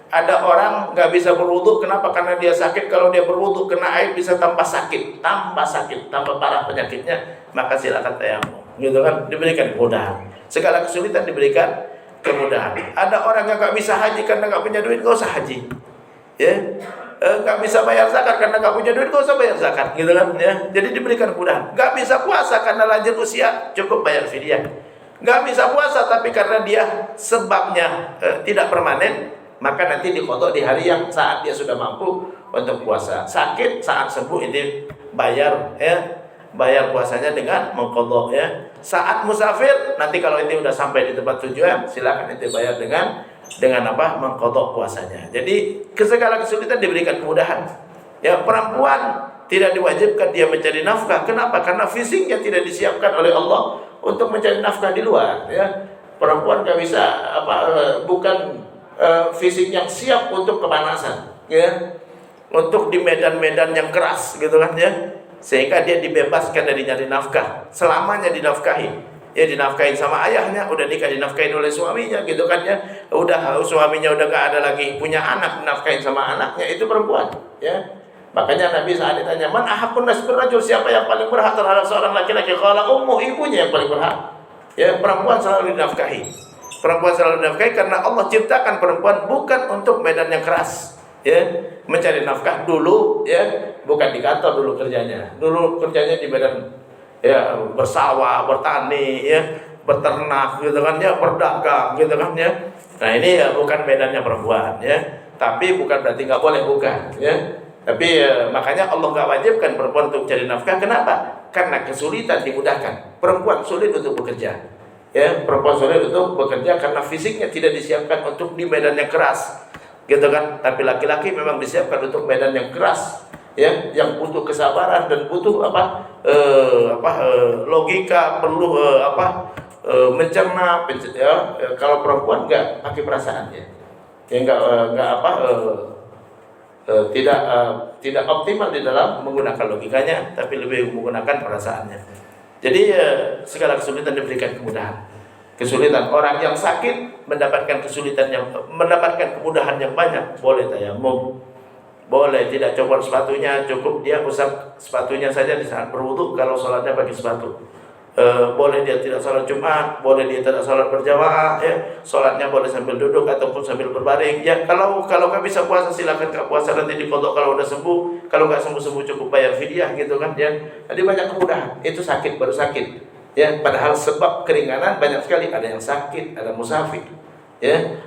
Ada orang nggak bisa berwudu, kenapa? Karena dia sakit. Kalau dia berwudu kena air bisa tambah sakit, tambah parah penyakitnya, maka silakan tayamum, gitu kan? Diberikan kemudahan. Segala kesulitan diberikan kemudahan. Ada orang yang nggak bisa haji karena nggak punya duit, nggak usah haji, ya. Nggak bisa bayar zakat karena nggak punya duit, nggak usah bayar zakat, gitu kan ya. Jadi diberikan kemudahan. Nggak bisa puasa karena lanjut usia, cukup bayar fidyah. Nggak bisa puasa tapi karena dia sebabnya tidak permanen, maka nanti dikodok di hari yang saat dia sudah mampu untuk puasa. Sakit saat sembuh ini bayar, ya, bayar puasanya dengan mengkodok, ya. Saat musafir nanti kalau ini udah sampai di tempat tujuan, silakan nanti bayar dengan apa? Mengkodok puasanya. Jadi segala kesulitan diberikan kemudahan. Ya, perempuan tidak diwajibkan dia mencari nafkah. Kenapa? Karena fisiknya tidak disiapkan oleh Allah untuk mencari nafkah di luar, ya. Perempuan nggak bisa bukan fisik yang siap untuk kepanasan, ya, untuk di medan-medan yang keras, gitu kan ya, sehingga dia dibebaskan dari nyari nafkah, selamanya dinafkahi, ya, dinafkahin sama ayahnya, udah nikah dinafkahin oleh suaminya, gitu kan ya, udah suaminya udah gak ada lagi punya anak, dinafkahin sama anaknya, itu perempuan, ya. Makanya Nabi saat ditanya, man ahaqqun nas birrajul, siapa yang paling berhak terhadap seorang laki-laki? Qala ummu, ibunya yang paling berhak, ya. Perempuan selalu dinafkahi. Perempuan selalu dinafkahi karena Allah ciptakan perempuan bukan untuk medan yang keras, ya. Mencari nafkah dulu, ya, bukan di kantor dulu kerjanya. Dulu kerjanya di medan, ya, bersawah, bertani, ya, berternak, gitu kan ya, berdagang, gitu kan ya. Nah, ini ya bukan medannya perempuan, ya. Tapi bukan berarti nggak boleh, bukan, ya. Tapi makanya Allah nggak wajibkan perempuan untuk cari nafkah. Kenapa? Karena kesulitan dimudahkan. Perempuan sulit untuk bekerja, ya. Perempuan sulit untuk bekerja karena fisiknya tidak disiapkan untuk di medan yang keras, gitu kan. Tapi laki-laki memang disiapkan untuk medan yang keras, ya, yang butuh kesabaran dan butuh logika, perlu mencerna, ya. Kalau perempuan enggak pakai perasaannya, ya, tidak optimal di dalam menggunakan logikanya, tapi lebih menggunakan perasaannya. Jadi segala kesulitan diberikan kemudahan. Kesulitan orang yang sakit mendapatkan mendapatkan kemudahan yang banyak. Boleh tayamum, boleh tidak copot sepatunya, cukup dia usap sepatunya saja di saat berwudu kalau sholatnya pakai sepatu. Boleh dia tidak sholat Jumat, boleh dia tidak sholat berjamaah, ya. Sholatnya boleh sambil duduk ataupun sambil berbaring, ya. Kalau nggak bisa puasa silakan nggak puasa, nanti dikodok kalau udah sembuh. Kalau nggak sembuh cukup bayar fidyah, gitu kan ya. Jadi banyak kemudahan. Itu sakit baru sakit, ya. Padahal sebab keringanan banyak sekali. Ada yang sakit, ada musafir, ya.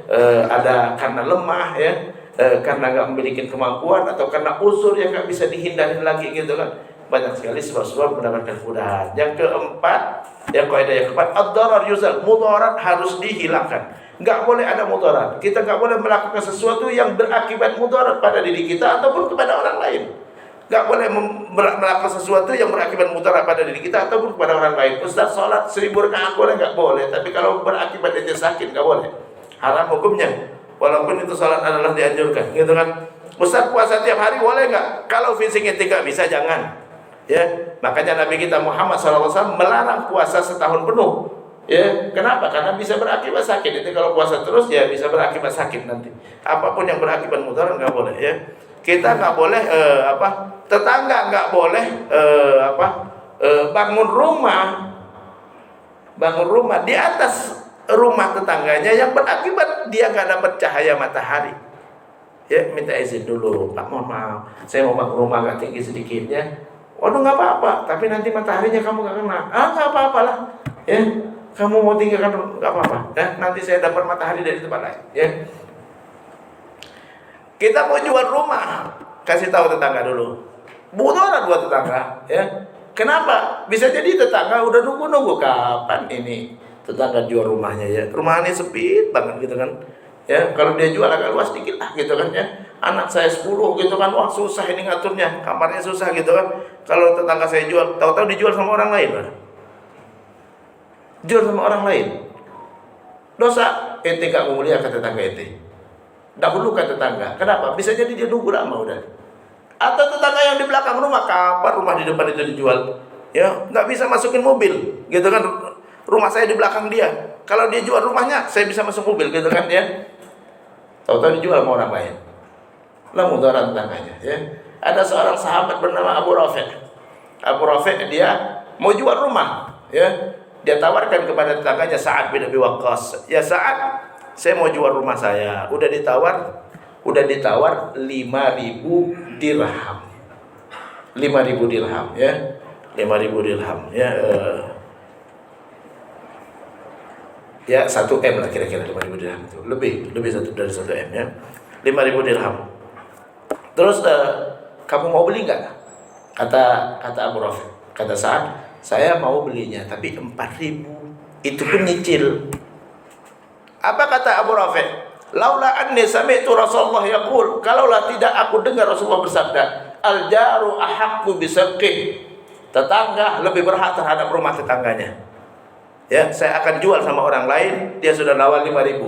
Ada karena lemah, ya. Karena nggak memiliki kemampuan atau karena unsur yang nggak bisa dihindari lagi, gitu kan. Banyak sekali sebab-sebab mendapatkan kemudahan. Yang keempat, kaidah yang keempat, ad-darar yuzal, mudarat harus dihilangkan. Nggak boleh ada mudarat. Kita nggak boleh melakukan sesuatu yang berakibat mudarat pada diri kita ataupun kepada orang lain. Nggak boleh melakukan sesuatu yang berakibat mudarat pada diri kita ataupun kepada orang lain. Ustaz, sholat 1000 rakaat boleh? Nggak boleh. Tapi kalau berakibat dia sakit, nggak boleh. Haram hukumnya. Walaupun itu sholat adalah dianjurkan, gitu kan. Ustaz, puasa tiap hari boleh nggak? Kalau fisiknya tidak bisa, jangan. Ya, makanya Nabi kita Muhammad SAW melarang puasa setahun penuh. Ya, kenapa? Karena bisa berakibat sakit. Itu kalau puasa terus ya bisa berakibat sakit nanti. Apapun yang berakibat mudarat nggak boleh, ya. Kita nggak boleh tetangga nggak boleh bangun rumah di atas rumah tetangganya yang berakibat dia nggak dapat cahaya matahari. Ya, minta izin dulu, Pak, mohon maaf, saya mau bangun rumah agak tinggi sedikit, ya. Waduh, nggak apa-apa, tapi nanti mataharinya kamu nggak kena. Nggak apa-apa lah. Ya, kamu mau tinggalkan nggak apa-apa. Ya, nanti saya dapat matahari dari tempat lain. Ya, kita mau jual rumah, kasih tahu tetangga dulu. Mudarat buat tetangga. Ya, kenapa? Bisa jadi tetangga udah nunggu kapan ini tetangga jual rumahnya ya. Rumahnya sempit banget gitu kan. Ya, kalau dia jual agak luas dikit lah gitu kan ya. Anak saya 10 gitu kan, wah susah ini ngaturnya, kamarnya susah gitu kan. Kalau tetangga saya jual, tahu-tahu dijual sama orang lain lah. Jual sama orang lain. Dosa, ente gak mulia kata tetangga ente. Dahulukan tetangga. Kenapa? Bisa jadi dia nunggu lama udah. Atau tetangga yang di belakang rumah, kapan rumah di depan itu dijual? Ya, nggak bisa masukin mobil, gitu kan? Rumah saya di belakang dia. Kalau dia jual rumahnya, saya bisa masuk mobil, gitu kan ya? Tahu-tahu dijual sama orang lain. Lah mudarat tetangganya. Ya. Ada seorang sahabat bernama Abu Rafi'. Abu Rafi' dia mau jual rumah, ya. Dia tawarkan kepada tetangganya Sa'ad bin Abi Waqqas. Ya Sa'ad, saya mau jual rumah saya. Udah ditawar 5.000 dirham. 5.000 dirham ya. 5.000 dirham ya. Ya 1 M lah kira-kira 5.000 dirham itu. Lebih dari 1 M ya. 5.000 dirham. Terus kamu mau beli enggak? Kata Abu Rafi. Kata Sa'ad, saya mau belinya tapi 4.000. Itu pun nyicil. Apa kata Abu Rafi? Laula anni sami'tu Rasulullah yaqul, kalaulah tidak aku dengar Rasulullah bersabda, al jaru ahaqqu bisaqih. Tetangga lebih berhak terhadap rumah tetangganya. Ya, saya akan jual sama orang lain, dia sudah nawar 5.000.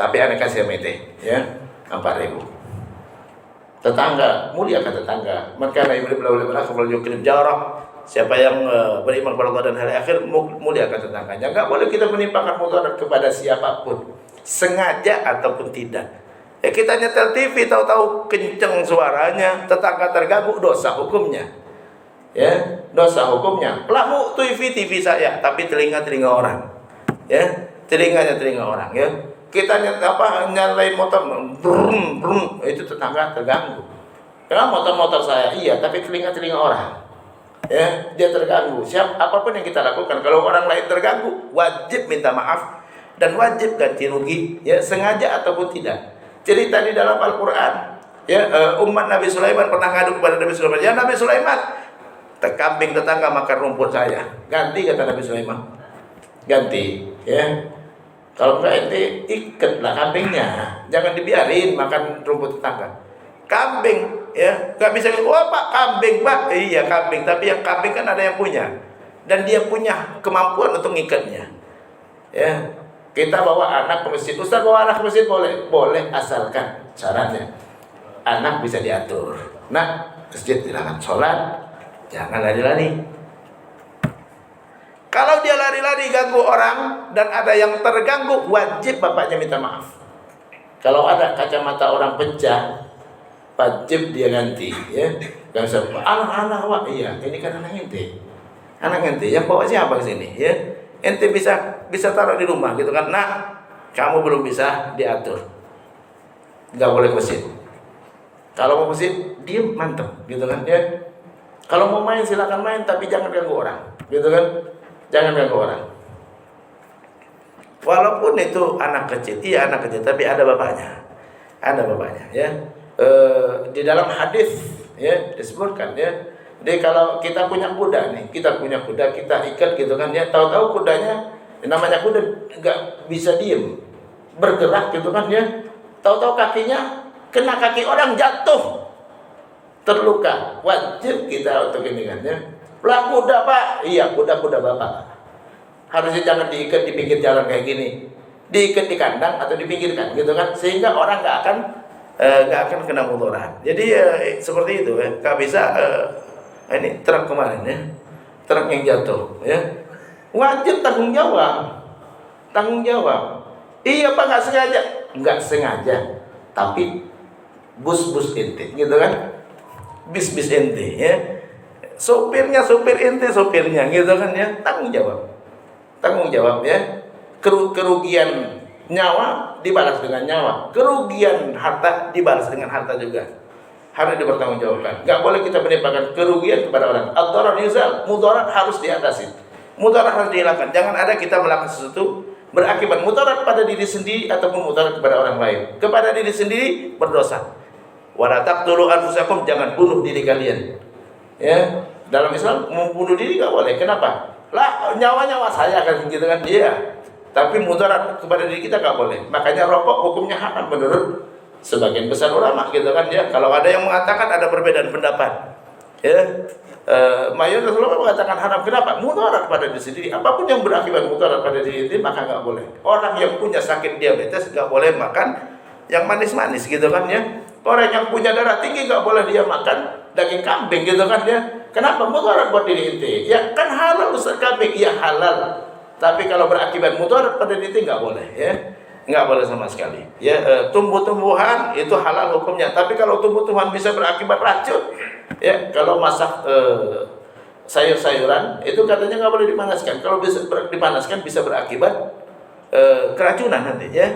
Tapi anak kasih mete, ya, 4.000. Tetangga, muliakan tetangga. Maka Nabi beliau yukrim jarah. Siapa yang beriman kepada Allah dan hari akhir, muliakan tetangganya. Enggak boleh kita menimpakan mudarat kepada siapapun, sengaja ataupun tidak. Ya, kita nyetel TV tahu-tahu kenceng suaranya, tetangga terganggu, dosa hukumnya. Ya, dosa hukumnya. Pelaku TV saya, tapi telinga orang. Ya, telinga orang. Ya, kita nyalain motor, brum brum, itu tetangga terganggu. Karena motor saya, iya, tapi telinga orang. Ya, dia terganggu. Apapun yang kita lakukan, kalau orang lain terganggu, wajib minta maaf dan wajib ganti rugi, ya, sengaja ataupun tidak. Cerita di dalam Al-Qur'an, ya, umat Nabi Sulaiman pernah ngadu kepada Nabi Sulaiman, ya Nabi Sulaiman, kambing tetangga makan rumput saya, ganti, kata Nabi Sulaiman, ganti, ya. Kalau enggak ente ikatlah kambingnya, jangan dibiarin makan rumput tetangga. Kambing, ya, nggak bisa. Wah Pak, kambing Pak, iya kambing, tapi yang kambing kan ada yang punya, dan dia punya kemampuan untuk ngikatnya. Ya, kita bawa anak ke masjid, Ustaz bawa anak ke masjid boleh asalkan syaratnya anak bisa diatur. Nah, masjid silakan sholat, jangan lari-lari. Kalau dia lari-lari ganggu orang dan ada yang terganggu, wajib bapaknya minta maaf. Kalau ada kacamata orang pecah, wajib dia ganti, ya. Gak usah anak-anak, wah iya, ini kan anak ente, yang bawa siapa ke sini, ya. Ente bisa taruh di rumah gitu kan. Nah, kamu belum bisa diatur, nggak boleh ke masjid. Kalau mau ke masjid, diem mantep gitu kan, ya. Kalau mau main silakan main, tapi jangan ganggu orang, gitu kan. Jangan ganggu orang. Walaupun itu anak kecil, iya anak kecil, tapi ada bapaknya, ya. Di dalam hadis, ya, disebutkan, ya. Jadi kalau kita punya kuda nih, kita ikat gitu kan, ya. Tahu-tahu kudanya, namanya kuda nggak bisa diem, bergerak gitu kan, ya. Tahu-tahu kakinya kena kaki orang, jatuh, terluka, wajib kita untuk ini kan, ya. Lah kuda Pak, iya kuda bapak. Harusnya jangan diikat di pinggir jalan kayak gini, diikat di kandang atau dipinggirkan gitu kan, sehingga orang nggak akan kena mudarat. Jadi seperti itu, ya. Nggak bisa ini truk kemarin, ya, truk yang jatuh, ya, wajib tanggung jawab. Iya Pak, nggak sengaja, tapi bus ente gitu kan, bis ente, ya. Sopirnya gitu kan, ya, tanggung jawab, ya. Kerugian nyawa dibalas dengan nyawa, kerugian harta dibalas dengan harta juga, harus dipertanggungjawabkan. Nggak boleh kita menimpakan kerugian kepada orang. Ad-darar yuzal, mudarat harus diatasi, Mudarat harus dihilangkan. Jangan ada kita melakukan sesuatu berakibat mudarat pada diri sendiri ataupun mudarat kepada orang lain. Kepada diri sendiri berdosa. Wala taqtulu anfusakum, jangan bunuh diri kalian. Ya, dalam Islam membunuh diri enggak boleh. Kenapa? Lah, nyawa-nyawa saya kan gitu kan dia. Tapi mudarat kepada diri kita enggak boleh. Makanya rokok hukumnya haram menurut sebagian besar ulama gitu kan ya. Kalau ada yang mengatakan ada perbedaan pendapat. Ya. Mayoritas ulama mengatakan haram. Kenapa? Mudarat pada diri sendiri. Apapun yang berakibat mudarat pada diri sendiri maka enggak boleh. Orang yang punya sakit diabetes enggak boleh makan yang manis-manis gitu kan ya. Orang yang punya darah tinggi enggak boleh dia makan daging kambing gitu kan ya. Kenapa? Mudarat buat diri inti. Ya kan halal Ustaz kambing, ya halal. Tapi kalau berakibat mudarat pada diri inti enggak boleh ya. Enggak boleh sama sekali. Ya, tumbuh-tumbuhan itu halal hukumnya. Tapi kalau tumbuh-tumbuhan bisa berakibat racun, ya kalau masak sayur-sayuran itu katanya enggak boleh dipanaskan. Kalau bisa dipanaskan bisa berakibat keracunan nanti ya.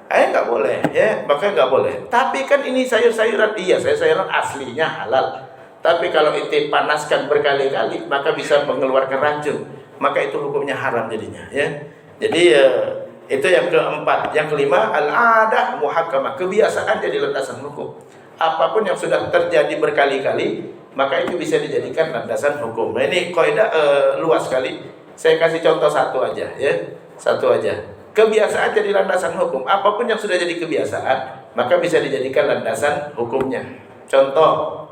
Enggak boleh ya, maka enggak boleh. Tapi kan ini sayur-sayuran, iya sayur-sayuran aslinya halal. Tapi kalau itu panaskan berkali-kali maka bisa mengeluarkan racun. Maka itu hukumnya haram jadinya ya. Jadi itu yang keempat. Yang kelima, al-adah muhakkamah, kebiasaan jadi landasan hukum. Apapun yang sudah terjadi berkali-kali maka itu bisa dijadikan landasan hukum. Nah, ini kaidah luas sekali. Saya kasih contoh satu aja ya. Satu aja. Kebiasaan jadi landasan hukum. Apapun yang sudah jadi kebiasaan maka bisa dijadikan landasan hukumnya. Contoh,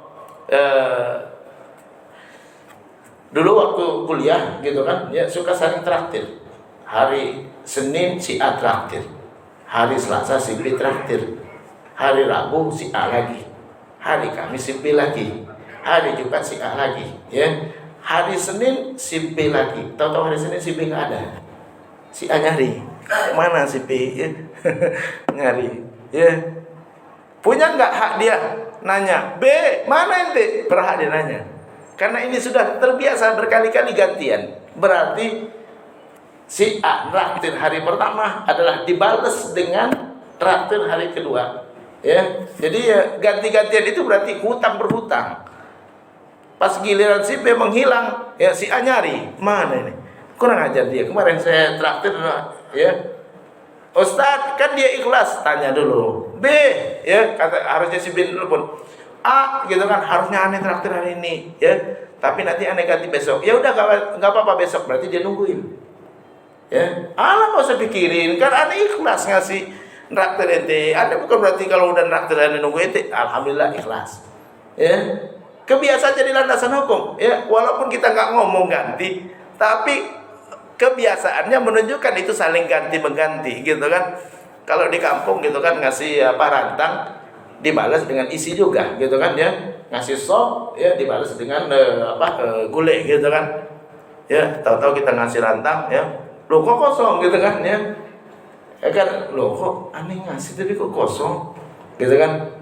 dulu waktu kuliah gitu kan ya suka saling traktir. Hari Senin si A traktir, hari Selasa si B traktir, hari Rabu si A lagi, hari Kamis si B lagi, hari Jumat si A lagi ya. Hari Senin si B lagi, tahu-tahu hari Senin si B nggak ada, si A nyari mana si B ya? Nyari ya. Punya nggak hak dia nanya, B mana ente? Berhak dia nanya. Karena ini sudah terbiasa berkali-kali gantian. Berarti si A traktir hari pertama adalah dibalas dengan traktir hari kedua. Ya. Jadi ya, ganti-gantian itu berarti hutang berhutang. Pas giliran si B menghilang, ya si A nyari, mana ini? Kurang ajar dia. Kemarin saya traktir ya. Ustaz, kan dia ikhlas, tanya dulu. B, ya, kata harusnya si B dulu pun. A, gitu kan, harusnya aneh traktir hari ini, ya. Tapi nanti aneh ganti besok. Ya udah, nggak apa-apa besok, berarti dia nungguin. Ya, alah nggak usah pikirin, kan aneh ikhlas ngasih traktir ente. Ada bukan berarti kalau udah traktir aneh nunggu ente, alhamdulillah ikhlas. Ya, kebiasaan jadi landasan hukum. Ya, walaupun kita nggak ngomong ganti, tapi kebiasaannya menunjukkan itu saling ganti mengganti gitu kan. Kalau di kampung gitu kan ngasih rantang dibalas dengan isi juga gitu kan ya. Ngasih sop ya dibalas dengan gulai gitu kan. Ya, tahu-tahu kita ngasih rantang ya. Loh kok kosong gitu kan ya. Ya kan, loh kok aneh ngasih tapi kok kosong gitu kan.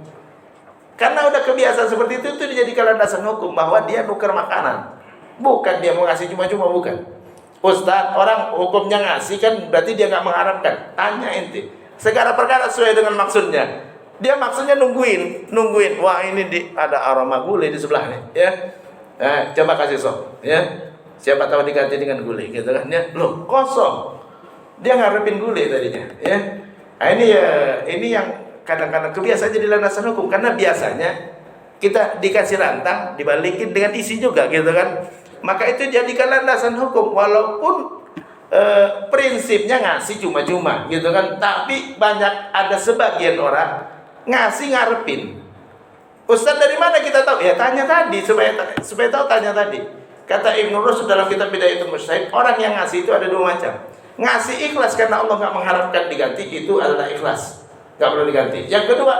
Karena udah kebiasaan seperti itu dijadikan landasan hukum bahwa dia nuker makanan. Bukan dia mau ngasih cuma-cuma, bukan. Ustaz, orang hukumnya ngasih kan berarti dia nggak mengharapkan. Tanya ente. Segala perkara sesuai dengan maksudnya. Dia maksudnya nungguin. Wah ini ada aroma gulai di sebelah nih, ya. Nah, coba kasih sop, ya. Siapa tahu diganti dengan gulai, gitu kan? Ya, loh kosong. Dia ngarepin gulai tadinya, ya. Nah, ini yang kadang-kadang kebiasaan jadi landasan hukum karena biasanya kita dikasih rantang dibalikin dengan isi juga, gitu kan? Maka itu jadikan landasan hukum walaupun prinsipnya ngasih cuma-cuma gitu kan, tapi ada sebagian orang ngasih ngarepin. Ustaz dari mana kita tahu? Ya tanya tadi supaya tahu, tanya tadi. Kata Ibnu Rushd dalam kitab Bidayatul Mujtahid, orang yang ngasih itu ada dua macam. Ngasih ikhlas karena Allah nggak mengharapkan diganti, itu adalah ikhlas, nggak perlu diganti. Yang kedua,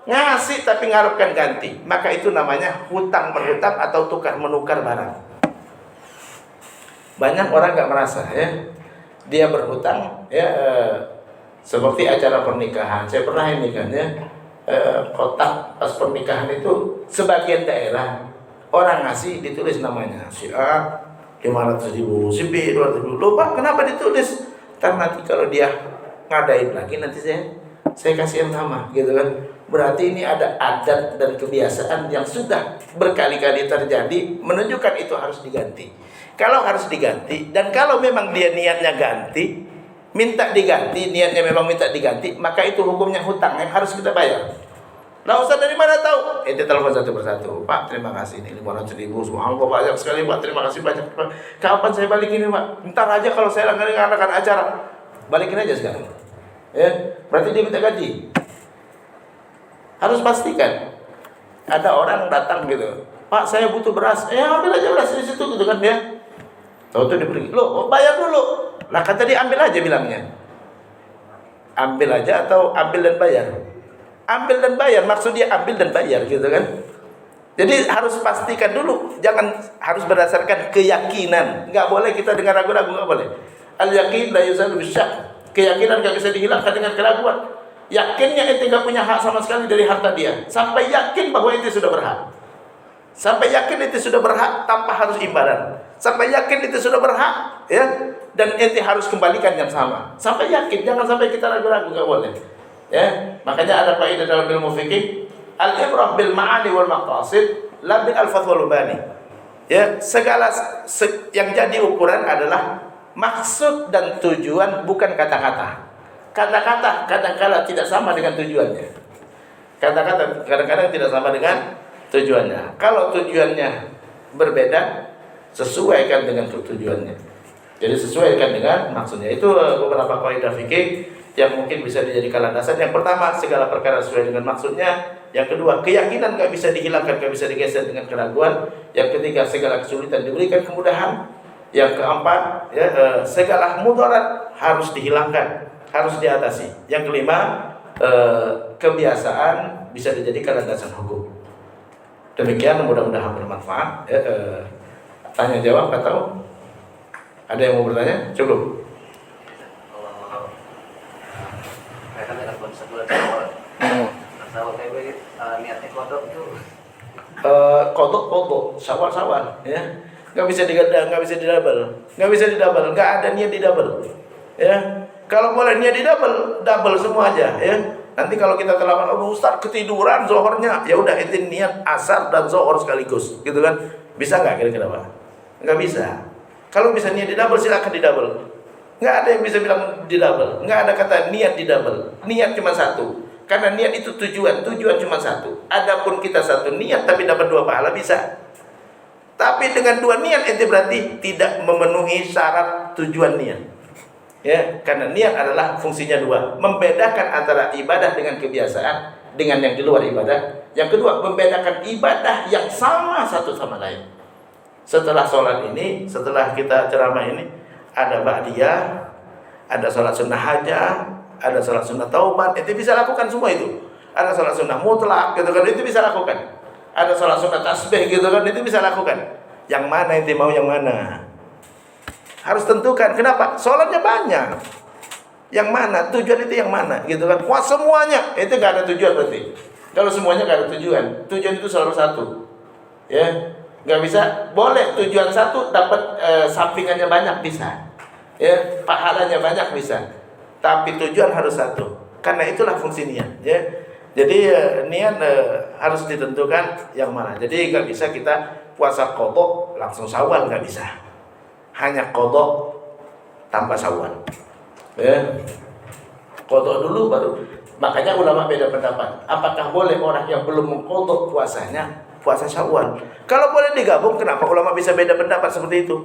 ngasih tapi mengharapkan ganti, maka itu namanya hutang berhutang atau tukar menukar barang. Banyak orang nggak merasa ya, dia berhutang ya, seperti acara pernikahan. Saya pernah ini kan ya, kotak pas pernikahan itu sebagian daerah orang ngasih ditulis namanya si A 500.000, si B 200.000. Loh Pak, kenapa ditulis? Karena nanti kalau dia ngadain lagi nanti saya kasih yang sama gitu kan. Berarti ini ada adat dan kebiasaan yang sudah berkali-kali terjadi menunjukkan itu harus diganti. kalau harus diganti, dan kalau memang dia niatnya ganti, minta diganti, niatnya memang minta diganti, maka itu hukumnya hutang yang harus kita bayar. Nah Ustaz dari mana tahu? Ente telepon satu persatu. Pak, terima kasih ini 500.000. Subhanallah banyak sekali Pak. Terima kasih banyak Pak. Kapan saya balikin ini Pak? Ntar aja kalau saya ngadakan acara. Balikin aja sekarang. Ya, berarti dia minta gaji. Harus pastikan. Ada orang datang gitu. Pak, saya butuh beras. Ambil aja beras di situ gitu kan ya. Tahu-tahu dia pergi. Loh, bayar dulu. Lah kata dia ambil aja bilangnya. Ambil aja atau ambil dan bayar? Ambil dan bayar, maksud dia ambil dan bayar gitu kan. Jadi harus pastikan dulu, jangan harus berdasarkan keyakinan. Enggak boleh kita dengan ragu-ragu, enggak boleh. Al-yaqin la yuzalu bisyak. Keyakinan enggak bisa dihilangkan dengan keraguan. Yakinnya ente enggak punya hak sama sekali dari harta dia, sampai yakin bahwa ente sudah berhak. Sampai yakin ente sudah berhak tanpa harus imbalan. Sampai yakin ente sudah berhak, ya, dan ente harus kembalikan yang sama. Sampai yakin, jangan sampai kita ragu-ragu, enggak boleh. Ya, makanya ada kaidah dalam ilmu fikih, al-ibrah bil ma'ani wal maqasid, la bil alfaz wal mubani. Ya, segala yang jadi ukuran adalah maksud dan tujuan, bukan kata-kata. Kata-kata kadang-kala tidak sama dengan tujuannya. Kata-kata kadang-kadang tidak sama dengan tujuannya. Kalau tujuannya berbeda, sesuaikan dengan tujuannya. Jadi sesuaikan dengan maksudnya. Itu beberapa kaidah fikih yang mungkin bisa dijadikan landasan. Yang pertama, segala perkara sesuai dengan maksudnya. Yang kedua, keyakinan gak bisa dihilangkan, gak bisa digeser dengan keraguan. Yang ketiga, segala kesulitan diberikan kemudahan. Yang keempat, segala mudarat harus dihilangkan, harus diatasi. Yang kelima, kebiasaan bisa dijadikan landasan hukum. Demikian, mudah-mudahan bermanfaat. Tanya jawab atau ada yang mau bertanya? Cukup. Niatnya kodok itu kodok sawal ya, nggak bisa diganda, nggak bisa didabel, nggak ada niat didabel ya. Kalau boleh niat double semua aja ya. Nanti kalau kita terlambat, Ustaz ketiduran zohornya, ya udah itu niat asar dan zohor sekaligus gitu kan, bisa nggak kira-kira Pak? Nggak bisa. Kalau bisa niat didabel silakan didabel. Nggak ada yang bisa bilang didabel, nggak ada kata niat didabel. Niat cuma satu. Karena niat itu tujuan cuma satu. Adapun kita satu niat tapi dapat dua pahala bisa. Tapi dengan dua niat itu berarti tidak memenuhi syarat tujuan niat. Ya, karena niat adalah fungsinya dua, membedakan antara ibadah dengan kebiasaan dengan yang di luar ibadah. Yang kedua, membedakan ibadah yang sama satu sama lain. Setelah sholat ini, setelah kita ceramah ini, ada ba'diyah, ada sholat sunnah hajah, ada sholat sunnah taubat, itu bisa lakukan semua itu. Ada sholat sunnah mutlak, gitu kan, itu bisa lakukan. Ada sholat sunnah tasbih, gitu kan, itu bisa lakukan. Yang mana itu mau yang mana? Harus tentukan. Kenapa? Sholatnya banyak. Yang mana? Tujuan itu yang mana? Gitu kan? Wah semuanya, itu gak ada tujuan berarti. Kalau semuanya gak ada tujuan, tujuan itu selalu satu. Ya, nggak bisa. Boleh tujuan satu dapat sampingannya banyak bisa. Ya, pahalanya banyak bisa. Tapi tujuan harus satu. Karena itulah fungsi niat. Ya, jadi niat harus ditentukan yang mana. Jadi nggak bisa kita puasa qadha langsung Syawal, nggak bisa. Hanya qadha tanpa Syawal. Ya, qadha dulu baru. Makanya ulama beda pendapat. Apakah boleh orang yang belum mengqadha puasanya puasa Syawal? Kalau boleh digabung, kenapa ulama bisa beda pendapat seperti itu?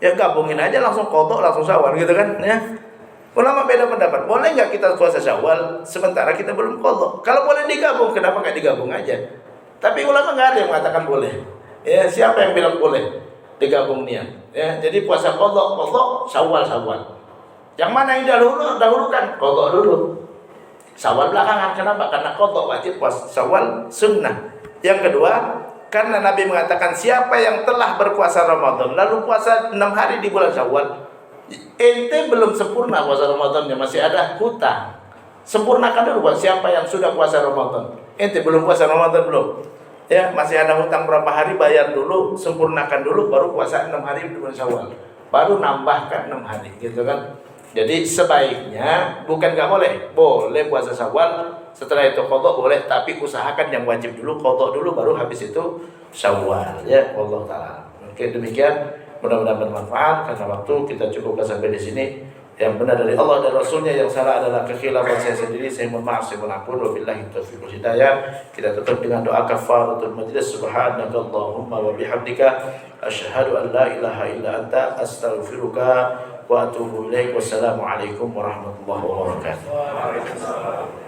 Ya gabungin aja langsung qadha langsung Syawal gitu kan? Ya. Ulama beda pendapat. Boleh nggak kita puasa Syawal sementara kita belum qadha? Kalau boleh digabung, kenapa nggak digabung aja? Tapi ulama nggak ada yang mengatakan boleh. Ya, siapa yang bilang boleh digabung niat? Ya, jadi puasa qadha Syawal. Yang mana yang dahulukan? Qadha dulu. Syawal belakangan. Kenapa? Karena qadha wajib, puasa Syawal sunnah. Yang kedua, karena Nabi mengatakan siapa yang telah berpuasa Ramadan lalu puasa 6 hari di bulan Syawal, ente belum sempurna puasa Ramadannya, masih ada hutang. Sempurnakan dulu buat siapa yang sudah puasa Ramadan. Ente belum puasa Ramadan belum? Ya, masih ada hutang berapa hari, bayar dulu, sempurnakan dulu, baru puasa 6 hari di bulan Syawal. Baru nambahkan 6 hari, gitu kan? Jadi sebaiknya bukan nggak boleh puasa Syawal, setelah itu qadha boleh, tapi usahakan yang wajib dulu, qadha dulu, baru habis itu Syawal. Ya, wallahu taala. Oke, demikian Mudah-mudahan bermanfaat. Karena waktu kita cukupkan sampai di sini. Yang benar dari Allah dan Rasulnya, yang salah adalah kekhilafan saya sendiri. Saya mohon maaf, saya mohon ampun. Wabillahi taufiq wal hidayah. Kita tutup dengan doa kafaratul majlis. Subhanakallahumma wa bihamdika asyhadu an la ilaha illa anta astaghfiruka wa atubu ilaik. Wassalamualaikum warahmatullahi wabarakatuh.